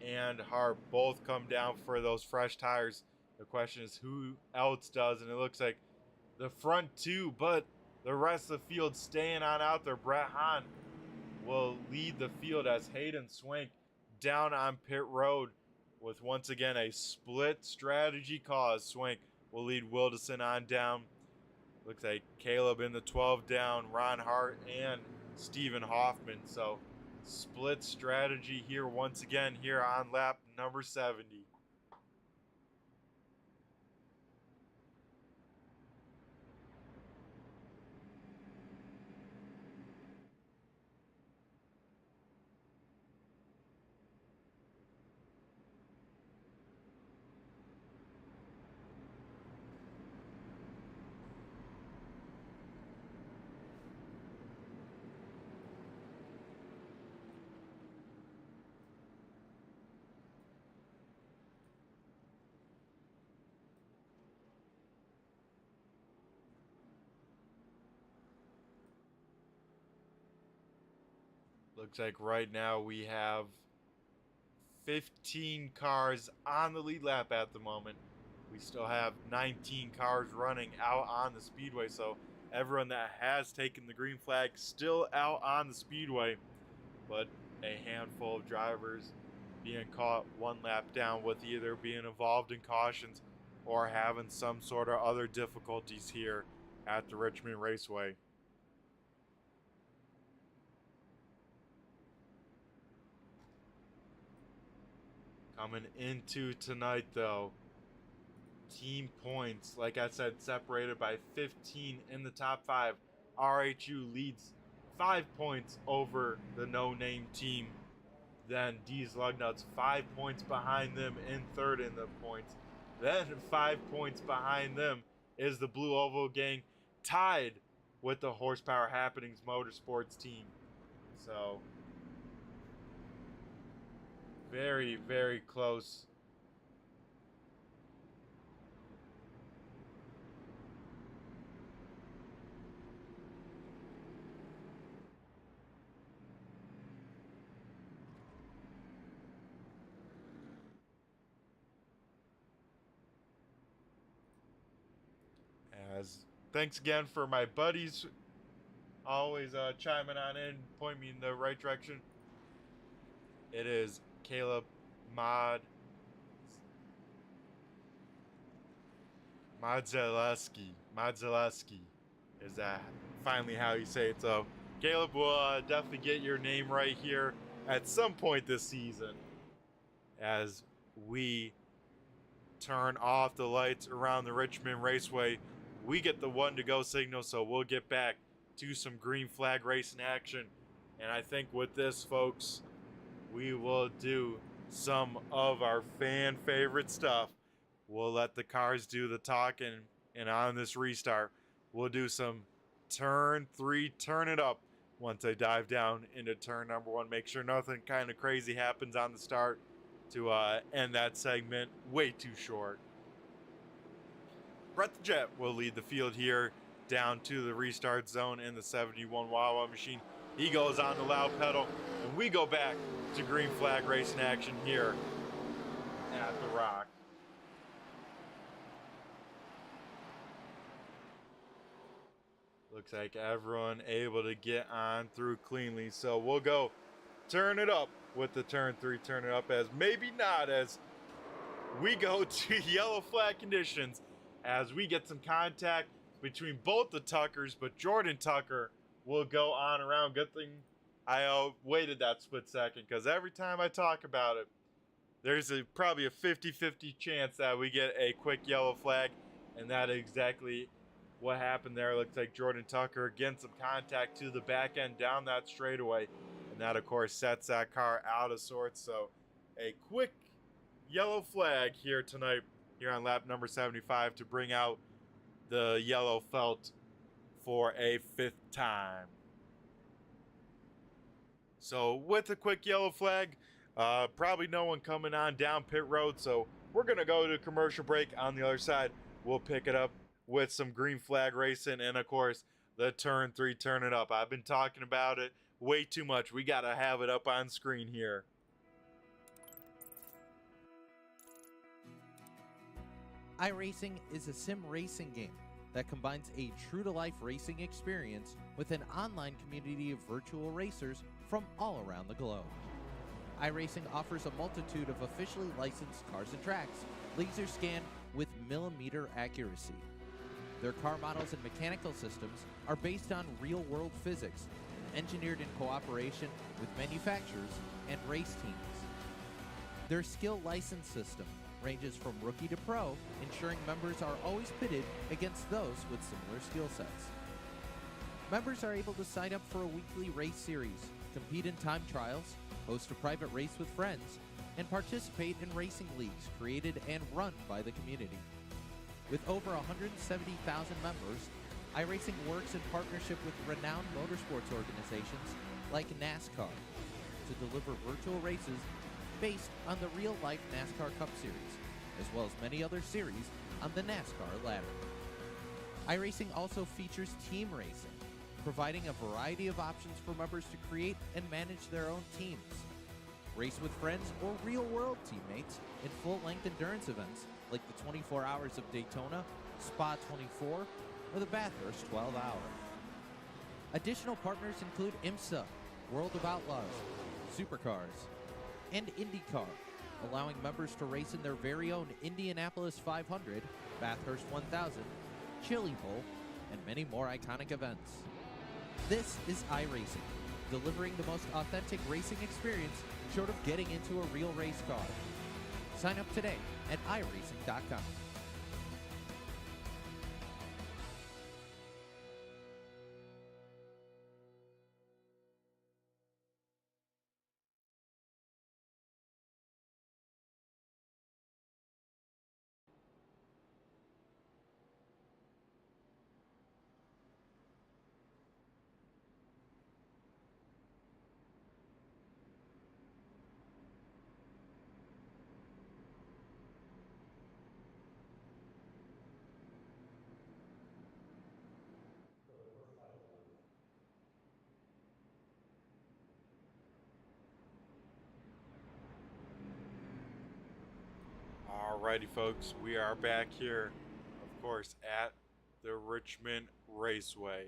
and Hart both come down for those fresh tires. The question is who else does, and it looks like the front two, but the rest of the field staying on out there. Brett Hahn will lead the field as Hayden Swink down on pit road with once again a split strategy cause. Swank will lead Wilderson on down. Looks like Caleb in the 12 down, Ron Hart and Stephen Hoffman. So split strategy here once again here on lap number 70. Looks like right now we have 15 cars on the lead lap at the moment. We still have 19 cars running out on the speedway, so everyone that has taken the green flag still out on the speedway, but a handful of drivers being caught one lap down with either being involved in cautions or having some sort of other difficulties here at the Richmond Raceway. Coming into tonight, though, team points, like I said, separated by 15 in the top 5. RHU leads 5 points over the no-name team. Then D's Lugnuts 5 points behind them in third in the points. Then 5 points behind them is the Blue Oval Gang, tied with the Horsepower Happenings Motorsports team. So very, very close. As thanks again for my buddies always chiming on in, point me in the right direction. It is Caleb Modzeleski is that finally how you say it. So Caleb will definitely get your name right here at some point this season as we turn off the lights around the Richmond Raceway. We get the 1 to go signal, so we'll get back to some green flag racing action. And I think with this, folks, we will do some of our fan favorite stuff. We'll let the cars do the talking, and on this restart, we'll do some turn 3, turn it up once I dive down into turn number 1. Make sure nothing kind of crazy happens on the start to end that segment way too short. Brett the Jet will lead the field here down to the restart zone in the 71 Wawa machine. He goes on the loud pedal, and we go back to green flag racing action here at the Rock. Looks like everyone able to get on through cleanly, so we'll go turn it up with the turn 3, turn it up as maybe not, as we go to yellow flag conditions as we get some contact between both the Tuckers, but Jordan Tucker will go on around. Good thing I waited that split second, because every time I talk about it, there's probably a 50-50 chance that we get a quick yellow flag, and that is exactly what happened there. Looks like Jordan Tucker getting some contact to the back end down that straightaway, and that of course sets that car out of sorts. So a quick yellow flag here tonight here on lap number 75 to bring out the yellow felt for a 5th time. So with a quick yellow flag, probably no one coming on down pit road, so we're gonna go to commercial break. On the other side, we'll pick it up with some green flag racing and of course the turn 3, turn it up. I've been talking about it way too much. We gotta have it up on screen here. iRacing is a sim racing game that combines a true-to-life racing experience with an online community of virtual racers from all around the globe. iRacing offers a multitude of officially licensed cars and tracks, laser scanned with millimeter accuracy. Their car models and mechanical systems are based on real-world physics, engineered in cooperation with manufacturers and race teams. Their skill license system ranges from rookie to pro, ensuring members are always pitted against those with similar skill sets. Members are able to sign up for a weekly race series, compete in time trials, host a private race with friends, and participate in racing leagues created and run by the community. With over 170,000 members, iRacing works in partnership with renowned motorsports organizations like NASCAR to deliver virtual races based on the real-life NASCAR Cup Series, as well as many other series on the NASCAR ladder. iRacing also features team racing, providing a variety of options for members to create and manage their own teams. Race with friends or real-world teammates in full-length endurance events like the 24 Hours of Daytona, Spa 24, or the Bathurst 12 Hour. Additional partners include IMSA, World of Outlaws, Supercars, and IndyCar, allowing members to race in their very own Indianapolis 500, Bathurst 1000, Chili Bowl, and many more iconic events. This is iRacing, delivering the most authentic racing experience short of getting into a real race car. Sign up today at iRacing.com. Alrighty, folks, we are back here, of course, at the Richmond Raceway.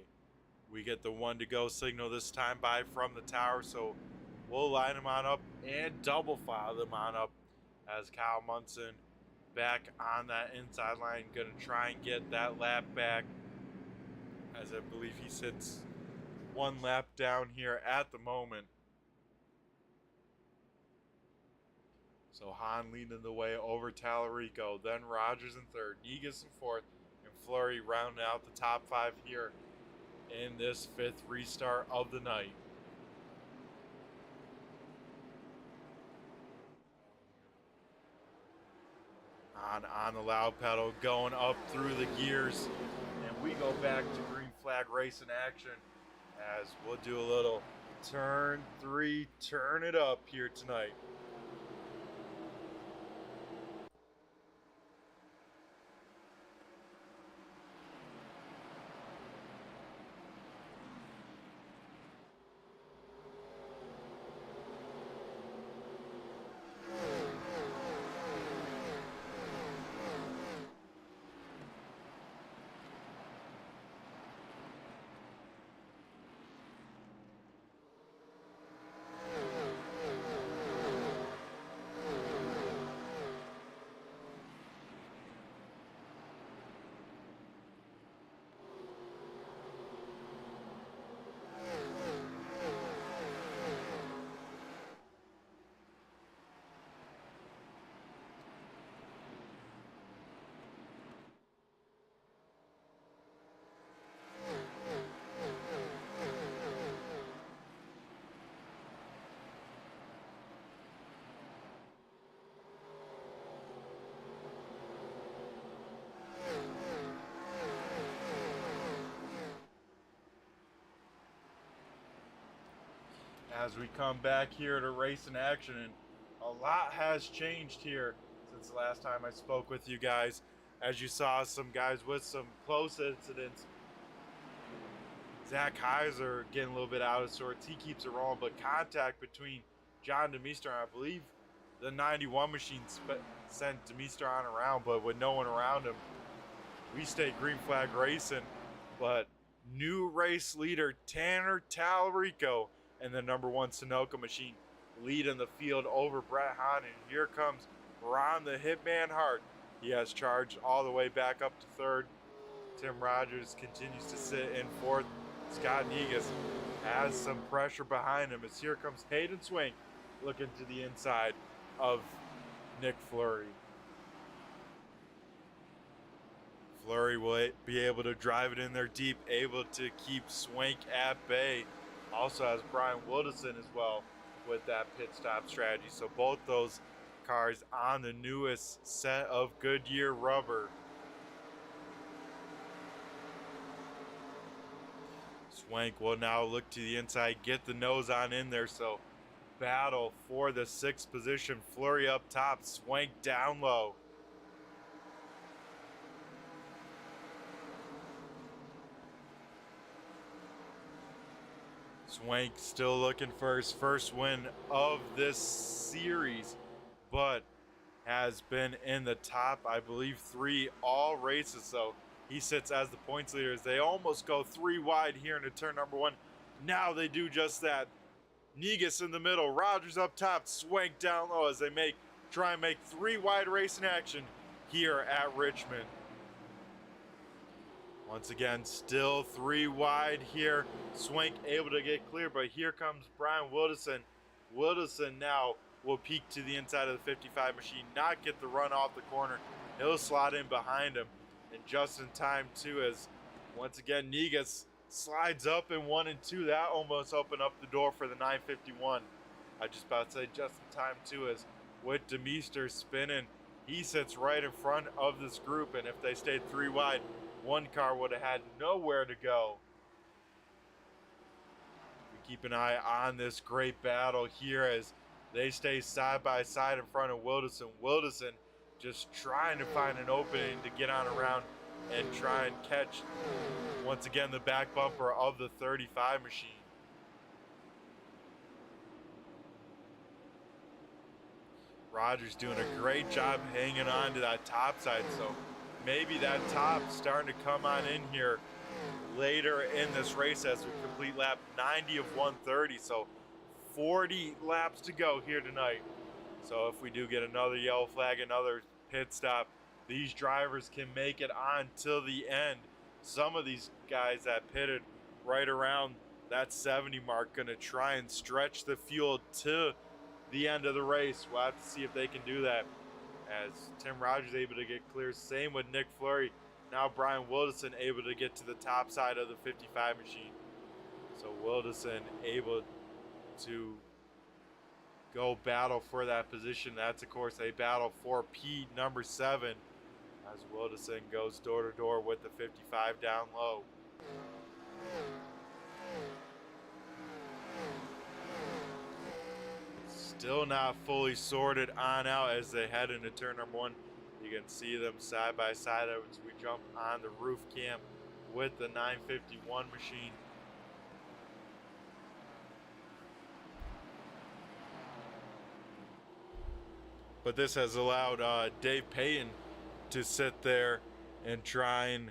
We get the one to go signal this time by from the tower, so we'll line them on up and double file them on up as Kyle Munson back on that inside line, gonna try and get that lap back, as I believe he sits one lap down here at the moment. So Han leading the way over Tallarico, then Rogers in third, Negus in fourth, and Fleury rounding out the top five here in this fifth restart of the night. On the loud pedal, going up through the gears, and we go back to green flag racing action as we'll do a little turn three, turn it up here tonight. As we come back here to race in action, and a lot has changed here since the last time I spoke with you guys. As you saw, some guys with some close incidents. Zach Heiser getting a little bit out of sorts. He keeps it rolling, but contact between John DeMeester and I believe the 91 machine sent DeMeester on around, but with no one around him, we stay green flag racing. But new race leader Tanner Tallarico and the number one Sunoco machine lead in the field over Brett Hahn. And here comes Ron the Hitman Hart. He has charged all the way back up to third. Tim Rogers continues to sit in fourth. Scott Negus has some pressure behind him as here comes Hayden Swank looking to the inside of Nick Fleury. Fleury will be able to drive it in there deep, able to keep Swank at bay. Also has Brian Wilderson as well with that pit stop strategy. So both those cars on the newest set of Goodyear rubber. Swank will now look to the inside, get the nose on in there. So battle for the 6th position. Fleury up top, Swank down low. Swank still looking for his first win of this series, but has been in the top, I believe, 3 all races. So he sits as the points leader as they almost go 3 wide here into turn number 1. Now they do just that. Negus in the middle, Rogers up top, Swank down low as they try and make 3 wide racing action here at Richmond. Once again, still 3 wide here. Swank able to get clear, but here comes Brian Wilderson. Wilderson now will peek to the inside of the 55 machine, not get the run off the corner. He'll slot in behind him, and just in time too, as once again Negus slides up in 1 and 2. That almost opened up the door for the 951. I just about to say just in time too, as with Demeester spinning, he sits right in front of this group, and if they stayed 3 wide, one car would have had nowhere to go. We keep an eye on this great battle here as they stay side by side in front of Wilderson. Wilderson just trying to find an opening to get on around and try and catch, once again, the back bumper of the 35 machine. Rogers doing a great job hanging on to that top side, so maybe that top starting to come on in here later in this race as we complete lap 90 of 130. So 40 laps to go here tonight. So if we do get another yellow flag, another pit stop, these drivers can make it on till the end. Some of these guys that pitted right around that 70 mark going to try and stretch the field to the end of the race. We'll have to see if they can do that, as Tim Rogers able to get clear. Same with Nick Fleury. Now Brian Wilderson able to get to the top side of the 55 machine. So Wilderson able to go battle for that position. That's, of course, a battle for P number 7, as Wilderson goes door to door with the 55 down low. Still not fully sorted on out as they head into turn number 1. You can see them side by side as we jump on the roof cam with the 951 machine. But this has allowed Dave Payton to sit there and try and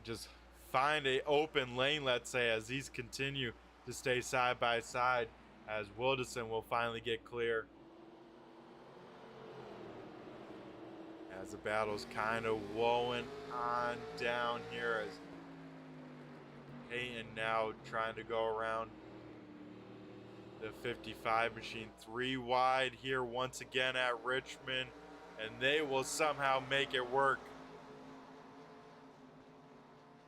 just find an open lane, let's say, as these continue to stay side by side, as Wilderson will finally get clear. As the battle's kind of wowing on down here, as Payton now trying to go around the 55 machine. 3 wide here once again at Richmond, and they will somehow make it work.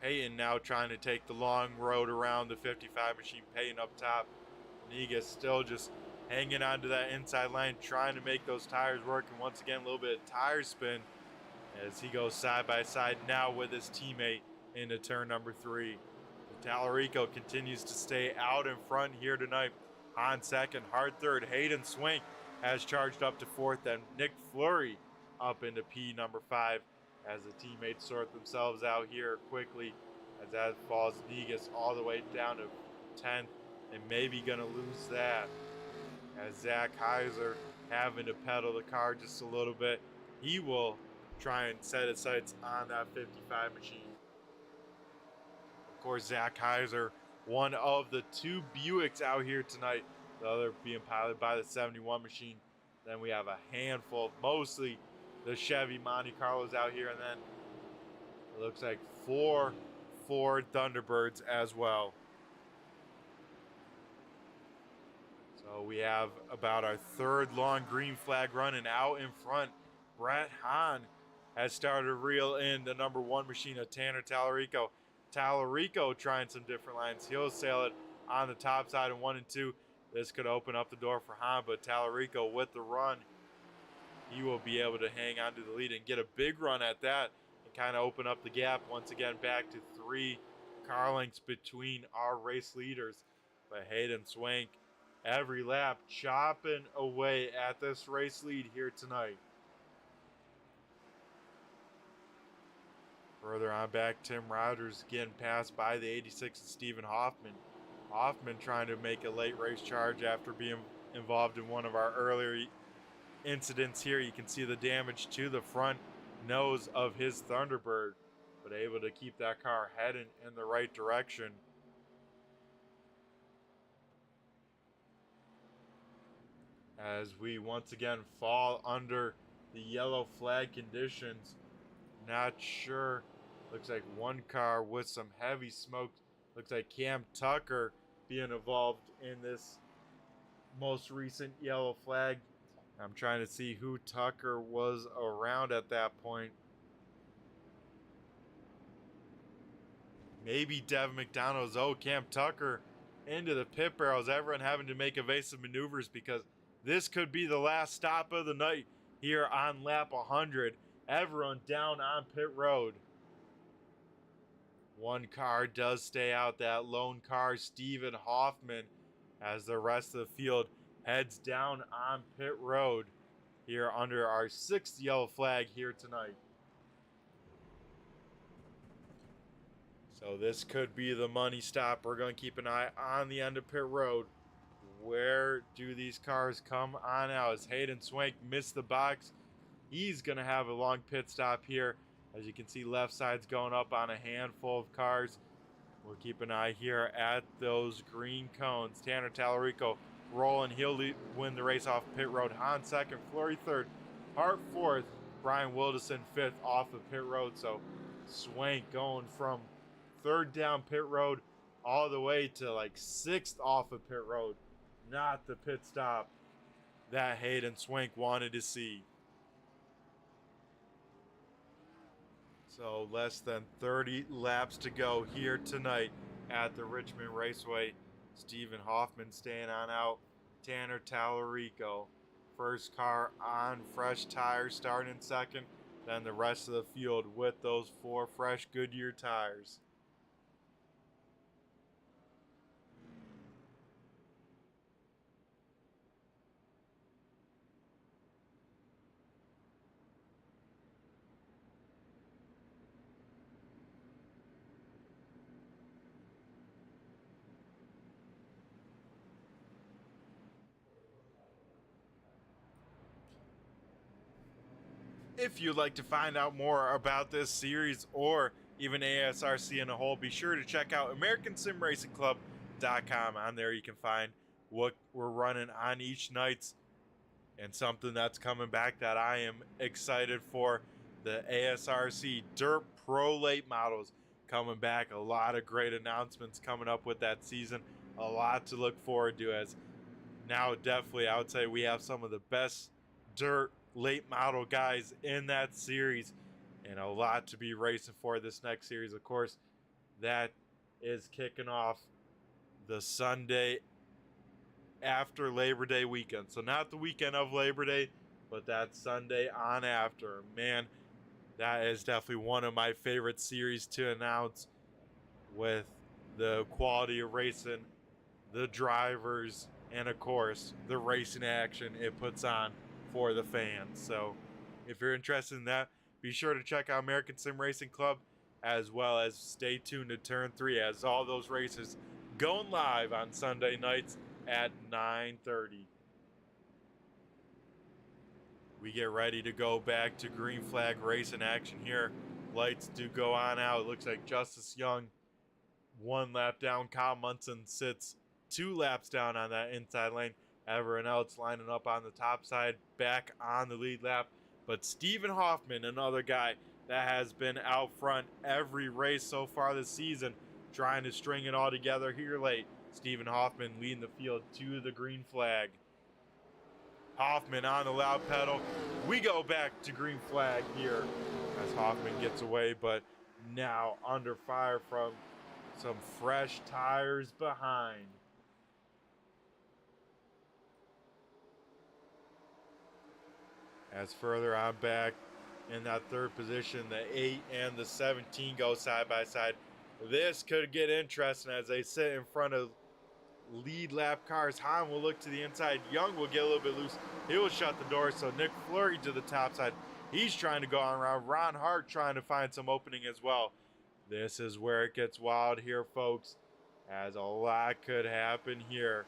Payton now trying to take the long road around the 55 machine. Payton up top. Negus still just hanging on to that inside line, trying to make those tires work. And once again, a little bit of tire spin as he goes side by side now with his teammate into turn number 3. Tallarico continues to stay out in front here tonight. On second, hard third. Hayden Swank has charged up to 4th, and Nick Fleury up into P number 5 as the teammates sort themselves out here quickly, as that falls Negus all the way down to 10th, and maybe gonna lose that as Zach Heiser having to pedal the car just a little bit. He will try and set his sights on that 55 machine. Of course, Zach Heiser, one of the 2 Buicks out here tonight, the other being piloted by the 71 machine. Then we have a handful, mostly the Chevy Monte Carlos out here, and then it looks like 4 Ford Thunderbirds as well. So we have about our third long green flag run, and out in front, Brett Hahn has started to reel in the number 1 machine of Tanner Tallarico. Tallarico trying some different lines. He'll sail it on the top side in 1 and 2. This could open up the door for Hahn, but Tallarico with the run, he will be able to hang on to the lead and get a big run at that and kind of open up the gap once again back to 3 car lengths between our race leaders. But Hayden Swank every lap chopping away at this race lead here tonight. Further on back, Tim Rogers getting passed by the 86 and Stephen Hoffman. Hoffman trying to make a late race charge after being involved in one of our earlier incidents here. You can see the damage to the front nose of his Thunderbird, but able to keep that car heading in the right direction. As we once again fall under the yellow flag conditions. Not sure. Looks like one car with some heavy smoke. Looks like Cam Tucker being involved in this most recent yellow flag. I'm trying to see who Tucker was around at that point. Maybe Devin McDonald's. Oh, Cam Tucker into the pit barrels. Everyone having to make evasive maneuvers because this could be the last stop of the night here on lap 100. Everyone down on pit road. One car does stay out, that lone car, Stephen Hoffman, as the rest of the field heads down on pit road here under our 6th yellow flag here tonight. So this could be the money stop. We're going to keep an eye on the end of pit road. Where do these cars come on out? As Hayden Swank missed the box, he's going to have a long pit stop here. As you can see, left side's going up on a handful of cars. We'll keep an eye here at those green cones. Tanner Tallarico rolling. He'll win the race off pit road. Hahn second, Fleury third, Hart fourth, Brian Wildison fifth off the pit road. So Swank going from third down pit road all the way to like 6th off of pit road. Not the pit stop that Hayden Swank wanted to see. So less than 30 laps to go here tonight at the Richmond Raceway. Stephen Hoffman staying on out. Tanner Tallarico, first car on fresh tires, starting second. Then the rest of the field with those 4 fresh Goodyear tires. If you'd like to find out more about this series or even ASRC in a whole, be sure to check out AmericanSimRacingClub.com. On there you can find what we're running on each night and something that's coming back that I am excited for. The ASRC Dirt Pro Late Models coming back. A lot of great announcements coming up with that season. A lot to look forward to, as now definitely I would say we have some of the best dirt late model guys in that series, and a lot to be racing for this next series. Of course, that is kicking off the Sunday after Labor Day weekend. So not the weekend of Labor Day, but that Sunday on after. Man, that is definitely one of my favorite series to announce, with the quality of racing, the drivers, and of course the racing action it puts on for the fans. So if you're interested in that, be sure to check out American Sim Racing Club, as well as stay tuned to Turn 3, as all those races going live on Sunday nights at 9:30. We get ready to go back to green flag racing action here. Lights do go on out. It looks like Justice Young 1 lap down. Kyle Munson sits 2 laps down on that inside lane. Everyone else lining up on the top side, back on the lead lap. But Stephen Hoffman, another guy that has been out front every race so far this season, trying to string it all together here late. Stephen Hoffman leading the field to the green flag. Hoffman on the loud pedal. We go back to green flag here as Hoffman gets away, but now under fire from some fresh tires behind. As further on back in that third position, the 8 and the 17 go side by side. This could get interesting as they sit in front of lead lap cars. Hahn will look to the inside. Young will get a little bit loose. He will shut the door. So Nick Fleury to the top side. He's trying to go on around. Ron Hart trying to find some opening as well. This is where it gets wild here, folks, as a lot could happen here.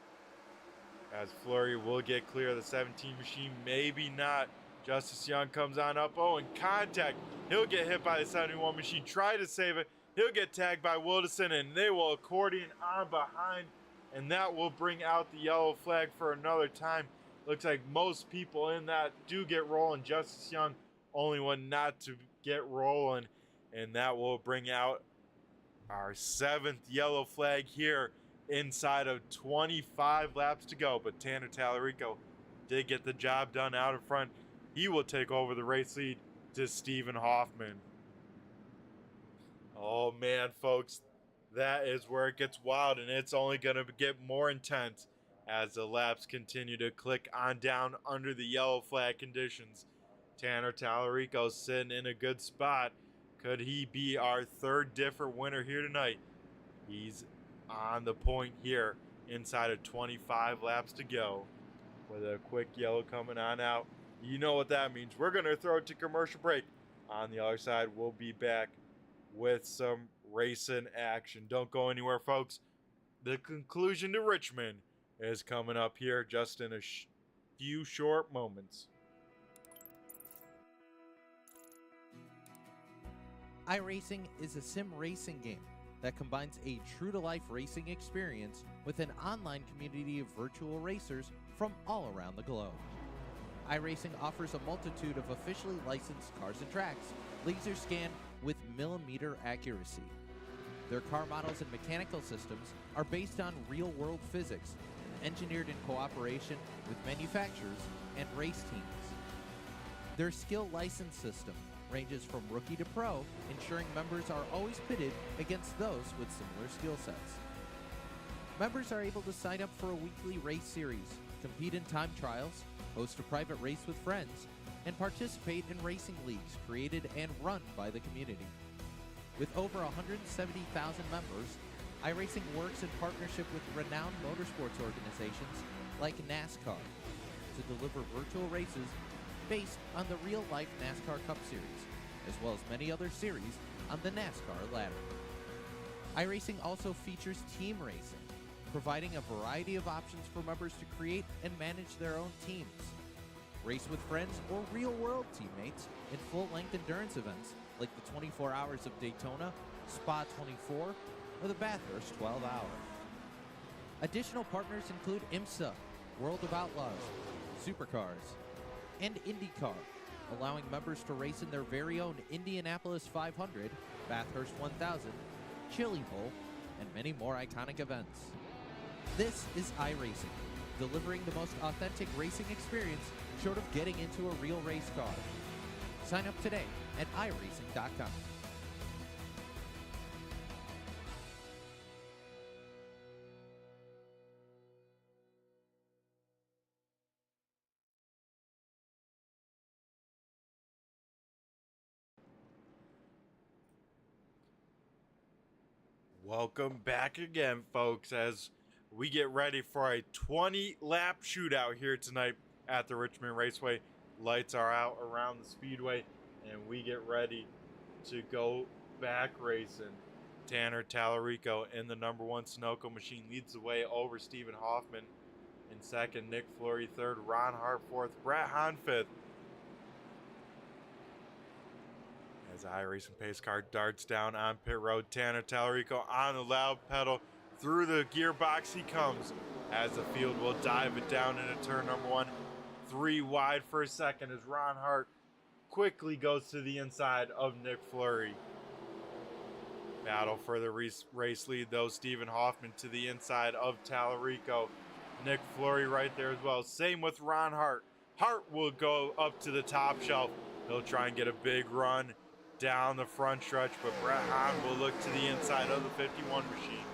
As Fleury will get clear of the 17 machine. Maybe not. Justice Young comes on up. Oh, and contact. He'll get hit by the 71 machine. Try to save it. He'll get tagged by Wilderson, and they will accordion on behind. And that will bring out the yellow flag for another time. Looks like most people in that do get rolling. Justice Young, only one not to get rolling. And that will bring out our 7th yellow flag here inside of 25 laps to go. But Tanner Tallarico did get the job done out in front. He will take over the race lead to Stephen Hoffman. Oh man, folks, that is where it gets wild, and it's only going to get more intense as the laps continue to click on down under the yellow flag conditions. Tanner Tallarico sitting in a good spot. Could he be our 3rd different winner here tonight? He's on the point here inside of 25 laps to go with a quick yellow coming on out. You know what that means. We're going to throw it to commercial break. On the other side, we'll be back with some racing action. Don't go anywhere, folks. The conclusion to Richmond is coming up here just in a few short moments. iRacing is a sim racing game that combines a true-to-life racing experience with an online community of virtual racers from all around the globe. iRacing offers a multitude of officially licensed cars and tracks, laser scanned with millimeter accuracy. Their car models and mechanical systems are based on real-world physics and engineered in cooperation with manufacturers and race teams. Their skill license system ranges from rookie to pro, ensuring members are always pitted against those with similar skill sets. Members are able to sign up for a weekly race series, compete in time trials, host a private race with friends, and participate in racing leagues created and run by the community. With over 170,000 members, iRacing works in partnership with renowned motorsports organizations like NASCAR to deliver virtual races based on the real-life NASCAR Cup Series, as well as many other series on the NASCAR ladder. iRacing also features team racing, providing a variety of options for members to create and manage their own teams. Race with friends or real-world teammates in full-length endurance events like the 24 Hours of Daytona, Spa 24, or the Bathurst 12 Hour. Additional partners include IMSA, World of Outlaws, Supercars, and IndyCar, allowing members to race in their very own Indianapolis 500, Bathurst 1000, Chili Bowl, and many more iconic events. This is iRacing, delivering the most authentic racing experience short of getting into a real race car. Sign up today at iRacing.com. Welcome back again, folks, as we get ready for a 20-lap shootout here tonight at the Richmond Raceway. Lights are out around the speedway, and we get ready to go back racing. Tanner Tallarico in the number 1 Sunoco machine leads the way over Stephen Hoffman in second, Nick Fleury third, Ron Hart fourth, Brett Hahn fifth. As the iRacing pace car darts down on pit road, Tanner Tallarico on the loud pedal, Through the gearbox he comes as the field will dive it down into turn number 1. 3 wide for a second as Ron Hart quickly goes to the inside of Nick Fleury. Battle for the race lead though. Stephen Hoffman to the inside of Tallarico. Nick Fleury right there as well. Same with Ron Hart. Hart will go up to the top shelf. He'll try and get a big run down the front stretch, but Brett Hahn will look to the inside of the 51 machine.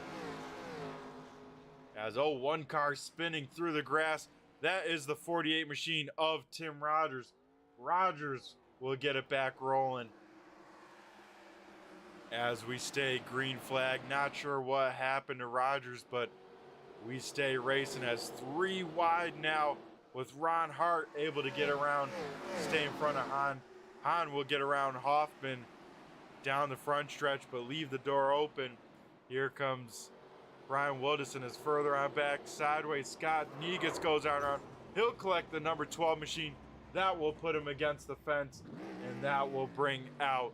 As one car spinning through the grass. That is the 48 machine of Tim Rogers. Rogers will get it back rolling. As we stay green flag, not sure what happened to Rogers, but we stay racing as 3 wide now with Ron Hart able to get around, stay in front of Hahn. Hahn will get around Hoffman down the front stretch, but leave the door open. Here comes Brian Wilderson is further on back, sideways. Scott Negus goes out around. He'll collect the number 12 machine. That will put him against the fence, and that will bring out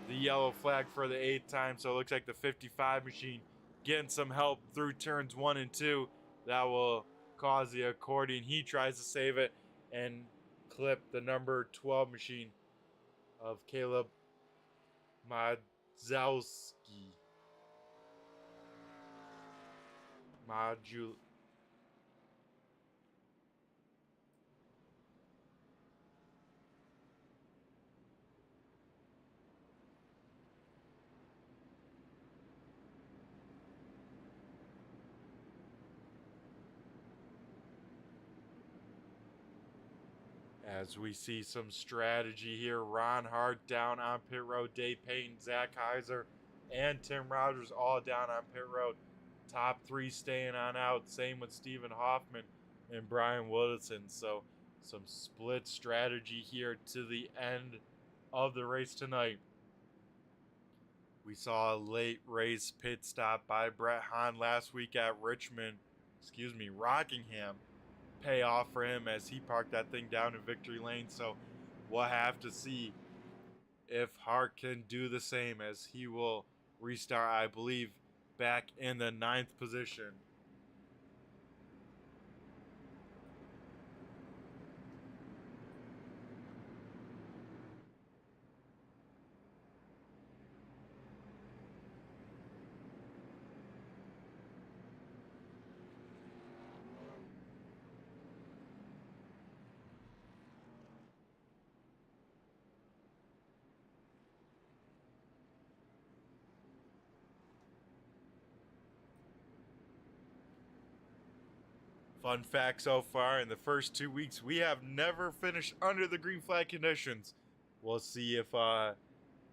the yellow flag for the 8th time. So it looks like the 55 machine getting some help through turns 1 and 2. That will cause the accordion. He tries to save it and clip the number 12 machine of Caleb Madzowski. As we see some strategy here, Ron Hart down on pit road, Dave Payton, Zach Heiser, and Tim Rogers all down on pit road. Top 3 staying on out. Same with Stephen Hoffman and Brian Wilderson. So some split strategy here to the end of the race tonight. We saw a late race pit stop by Brett Hahn last week at Rockingham. Pay off for him as he parked that thing down in victory lane. So we'll have to see if Hart can do the same as he will restart, I believe, back in the 9th position. Fun fact so far, in the first 2 weeks, we have never finished under the green flag conditions. We'll see if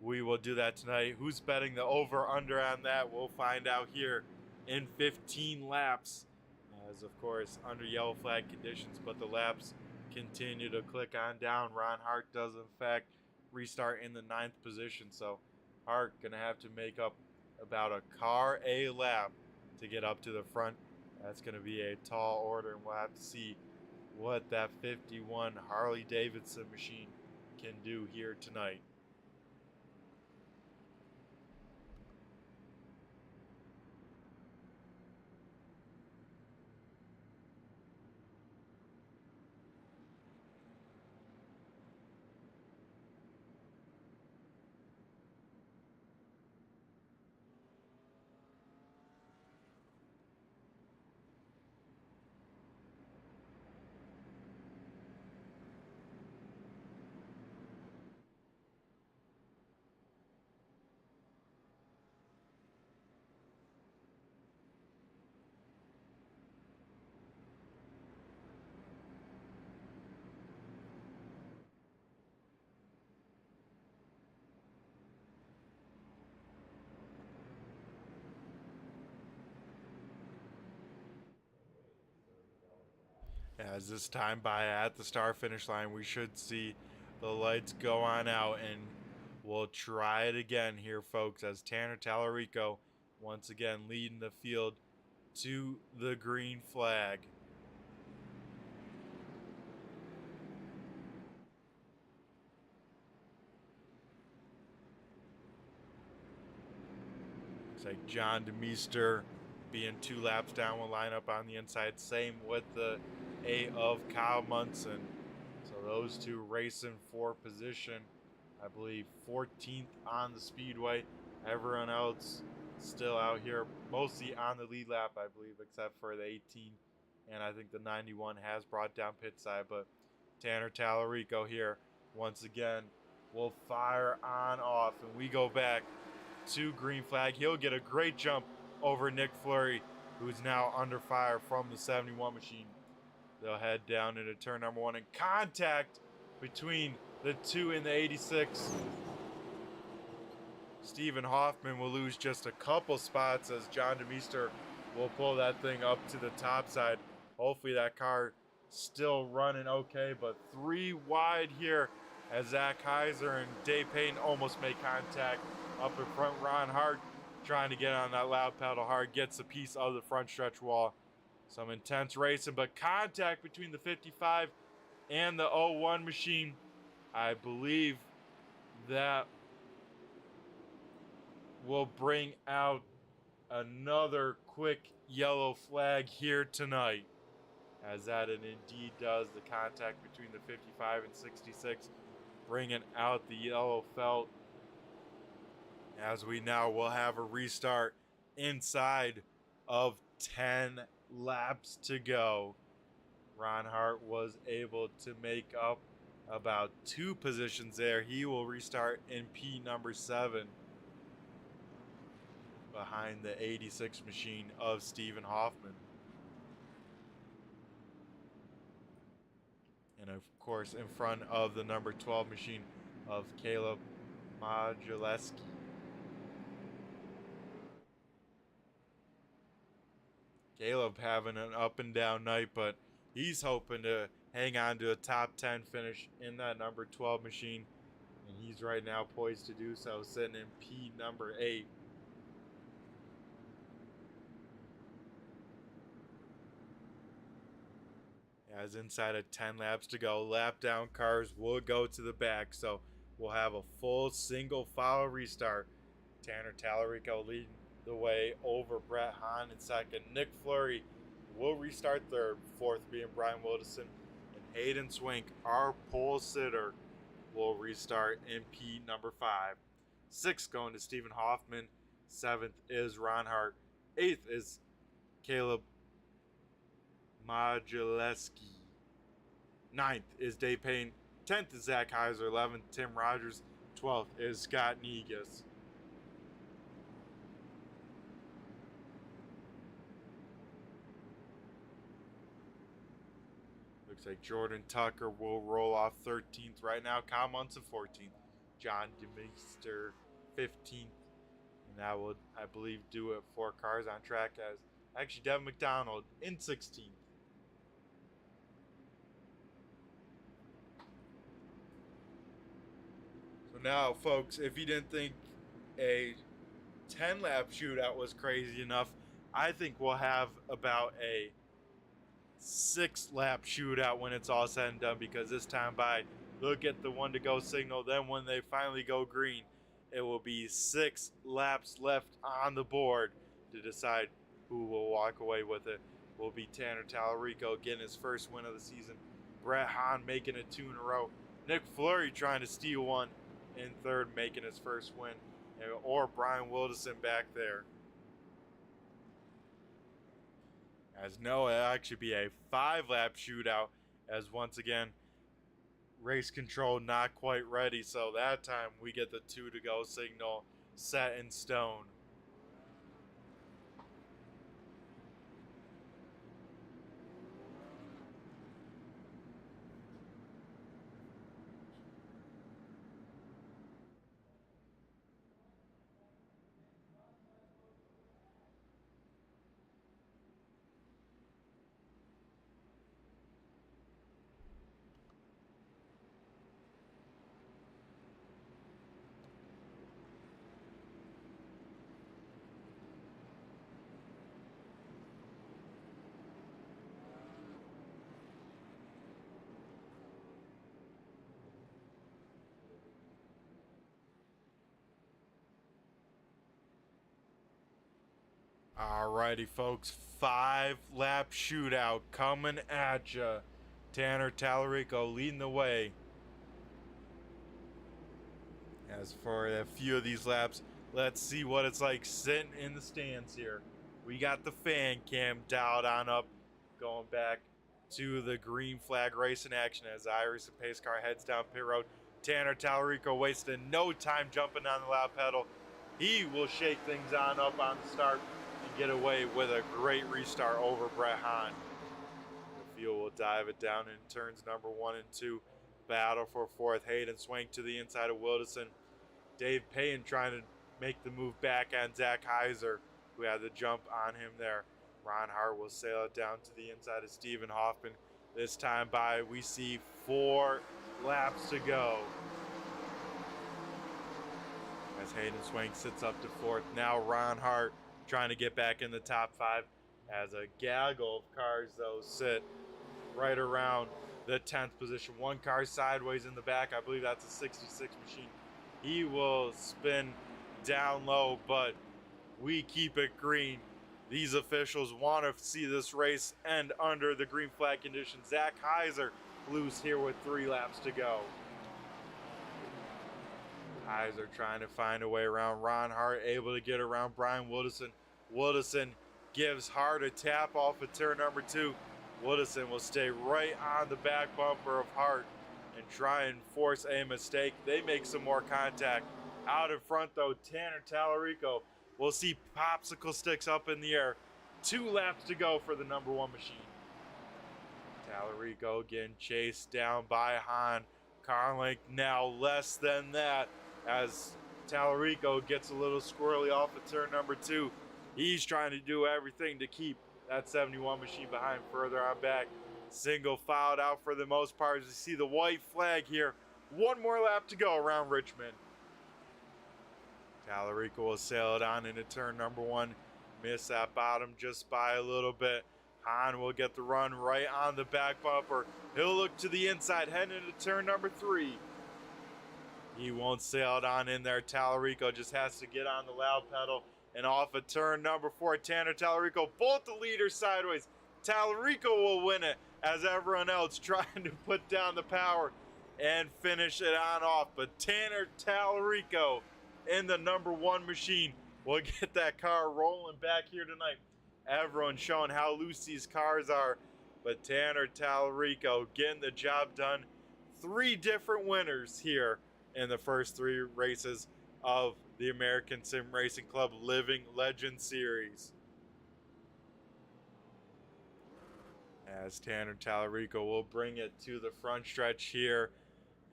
we will do that tonight. Who's betting the over-under on that? We'll find out here in 15 laps. As, of course, under yellow flag conditions, but the laps continue to click on down. Ron Hart does, in fact, restart in the 9th position. So Hart going to have to make up about a car a lap to get up to the front. That's going to be a tall order, and we'll have to see what that 51 Harley Davidson machine can do here tonight. As this time by at the start finish line, we should see the lights go on out, and we'll try it again here, folks, as Tanner Tallarico once again leading the field to the green flag. Looks like John DeMeester being 2 laps down will line up on the inside. Same with the A of Kyle Munson. So those two racing for position. I believe 14th on the speedway. Everyone else still out here, mostly on the lead lap, I believe, except for the 18. And I think the 91 has brought down pit side. But Tanner Tallarico here, once again, will fire on off. And we go back to green flag. He'll get a great jump over Nick Fleury, who's now under fire from the 71 machine. They'll head down into turn number 1, and contact between the 2 and the 86. Stephen Hoffman will lose just a couple spots as John DeMeester will pull that thing up to the top side. Hopefully that car still running okay, but 3 wide here as Zach Heiser and Dave Payton almost make contact. Up in front, Ron Hart trying to get on that loud pedal hard, gets a piece of the front stretch wall. Some intense racing, but contact between the 55 and the 01 machine. I believe that will bring out another quick yellow flag here tonight, as that it indeed does. The contact between the 55 and 66 bringing out the yellow felt, as we now will have a restart inside of 10 laps to go. Ron Hart was able to make up about 2 positions there. He will restart in P number 7 behind the 86 machine of Stephen Hoffman. And of course in front of the number 12 machine of Caleb Modulewski. Caleb having an up and down night, but he's hoping to hang on to a top 10 finish in that number 12 machine. And he's right now poised to do so, sitting in P number 8. As inside of 10 laps to go, lap down cars will go to the back. So we'll have a full single file restart. Tanner Tallarico leading the way over Brett Hahn in second. Nick Fleury will restart third. Fourth being Brian Wilderson. And Hayden Swink, our pole sitter, will restart in P number 5. Sixth going to Stephen Hoffman. Seventh is Ron Hart. Eighth is Caleb Modulewski. Ninth is Dave Payne. 10th is Zach Heiser. 11th, Tim Rogers. 12th is Scott Negus. Looks like Jordan Tucker will roll off 13th right now. Kyle Munson 14th. John DeMeester 15th. And that will, I believe, do it for cars on track, as actually Devin McDonald in 16th. So now, folks, if you didn't think a 10-lap shootout was crazy enough, I think we'll have about a 6-lap shootout when it's all said and done, because this time by, they'll get the 1 to go signal. Then when they finally go green, it will be 6 laps left on the board to decide who will walk away with it. Will be Tanner Tallarico getting his first win of the season. Brett Hahn making it 2 in a row. Nick Fleury trying to steal one in third, making his first win. Or Brian Wilderson back there. As no, it'll actually be a 5-lap shootout, as once again, race control not quite ready. So that time we get the 2 to go signal set in stone. Alrighty, folks. 5-lap shootout coming at ya. Tanner Tallarico leading the way. As for a few of these laps, let's see what it's like sitting in the stands here. We got the fan cam dialed on up, going back to the green flag racing action as the iRacers pace car heads down pit road. Tanner Tallarico wasting no time jumping on the loud pedal. He will shake things on up on the start and get away with a great restart over Brett Hahn. The field will dive it down in turns number 1 and 2. Battle for fourth. Hayden Swank to the inside of Wilderson. Dave Payne trying to make the move back on Zach Heiser, who had the jump on him there. Ron Hart will sail it down to the inside of Stephen Hoffman. This time by, we see 4 laps to go. As Hayden Swank sits up to 4th. Now Ron Hart trying to get back in the top 5 as a gaggle of cars, though, sit right around the 10th position. One car sideways in the back. I believe that's a 66 machine. He will spin down low, but we keep it green. These officials want to see this race end under the green flag conditions. Zach Heiser loose here with 3 laps to go. Heiser trying to find a way around Ron Hart, able to get around Brian Woodison. Woodison gives Hart a tap off of turn number 2. Woodison will stay right on the back bumper of Hart and try and force a mistake. They make some more contact. Out in front, though, Tanner Tallarico will see popsicle sticks up in the air. 2 laps to go for the number 1 machine. Tallarico getting chased down by Hahn. Car length now less than that as Tallarico gets a little squirrely off of turn number 2. He's trying to do everything to keep that 71 machine behind further on back. Single filed out for the most part as we see the white flag here. 1 more lap to go around Richmond. Tallarico will sail it on into turn number 1. Miss that bottom just by a little bit. Hahn will get the run right on the back bumper. He'll look to the inside, heading into turn number 3. He won't sail it on in there. Tallarico just has to get on the loud pedal. And off of turn number 4, Tanner Tallarico, both the leaders sideways. Tallarico will win it as everyone else trying to put down the power and finish it on off. But Tanner Tallarico in the number 1 machine will get that car rolling back here tonight. Everyone showing how loose these cars are. But Tanner Tallarico getting the job done. 3 different winners here in the first 3 races of the American Sim Racing Club Living Legend Series. As Tanner Tallarico will bring it to the front stretch here.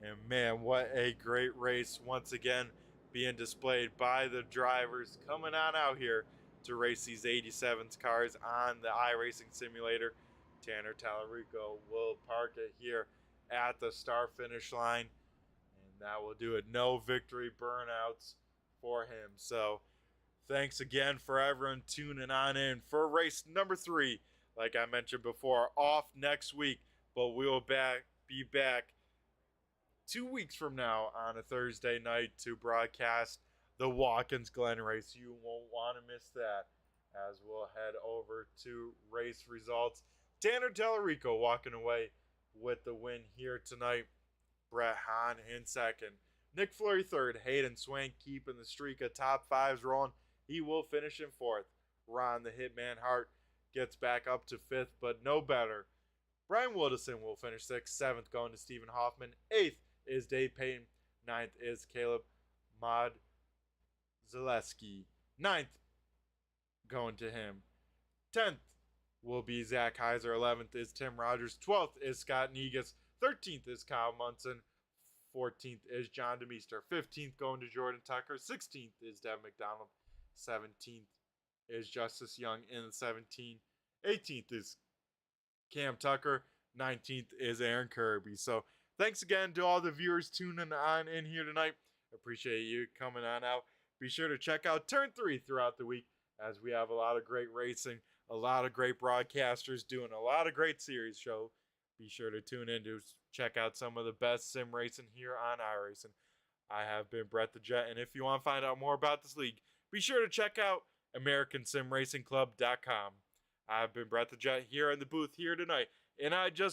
And man, what a great race once again being displayed by the drivers coming on out here to race these 87s cars on the iRacing simulator. Tanner Tallarico will park it here at the start finish line. And that will do it. No victory burnouts for him. So thanks again for everyone tuning on in for race number 3. Like I mentioned before, off next week, but we will be back 2 weeks from now on a Thursday night to broadcast the Watkins Glen race. You won't want to miss that as we'll head over to race results. Tanner Tallarico walking away with the win here tonight. Brett Hahn in second. Nick Fleury third. Hayden Swank keeping the streak of top 5s rolling. He will finish in 4th. Ron the Hitman Hart gets back up to 5th, but no better. Brian Woodison will finish 6th. 7th going to Stephen Hoffman. 8th is Dave Payton. 9th is Caleb Zaleski. 9th going to him. 10th will be Zach Heiser. 11th is Tim Rogers. 12th is Scott Negus. 13th is Kyle Munson. 14th is John DeMeester. 15th going to Jordan Tucker. 16th is Devin McDonald. 17th is Justice Young in the 17. 18th is Cam Tucker. 19th is Aaron Kirby. So thanks again to all the viewers tuning on in here tonight. Appreciate you coming on out. Be sure to check out Turn 3 throughout the week as we have a lot of great racing, a lot of great broadcasters doing a lot of great series show. Be sure to tune in to check out some of the best sim racing here on iRacing. I have been Brett the Jet, and if you want to find out more about this league, be sure to check out AmericanSimRacingClub.com. I've been Brett the Jet here in the booth here tonight, and I just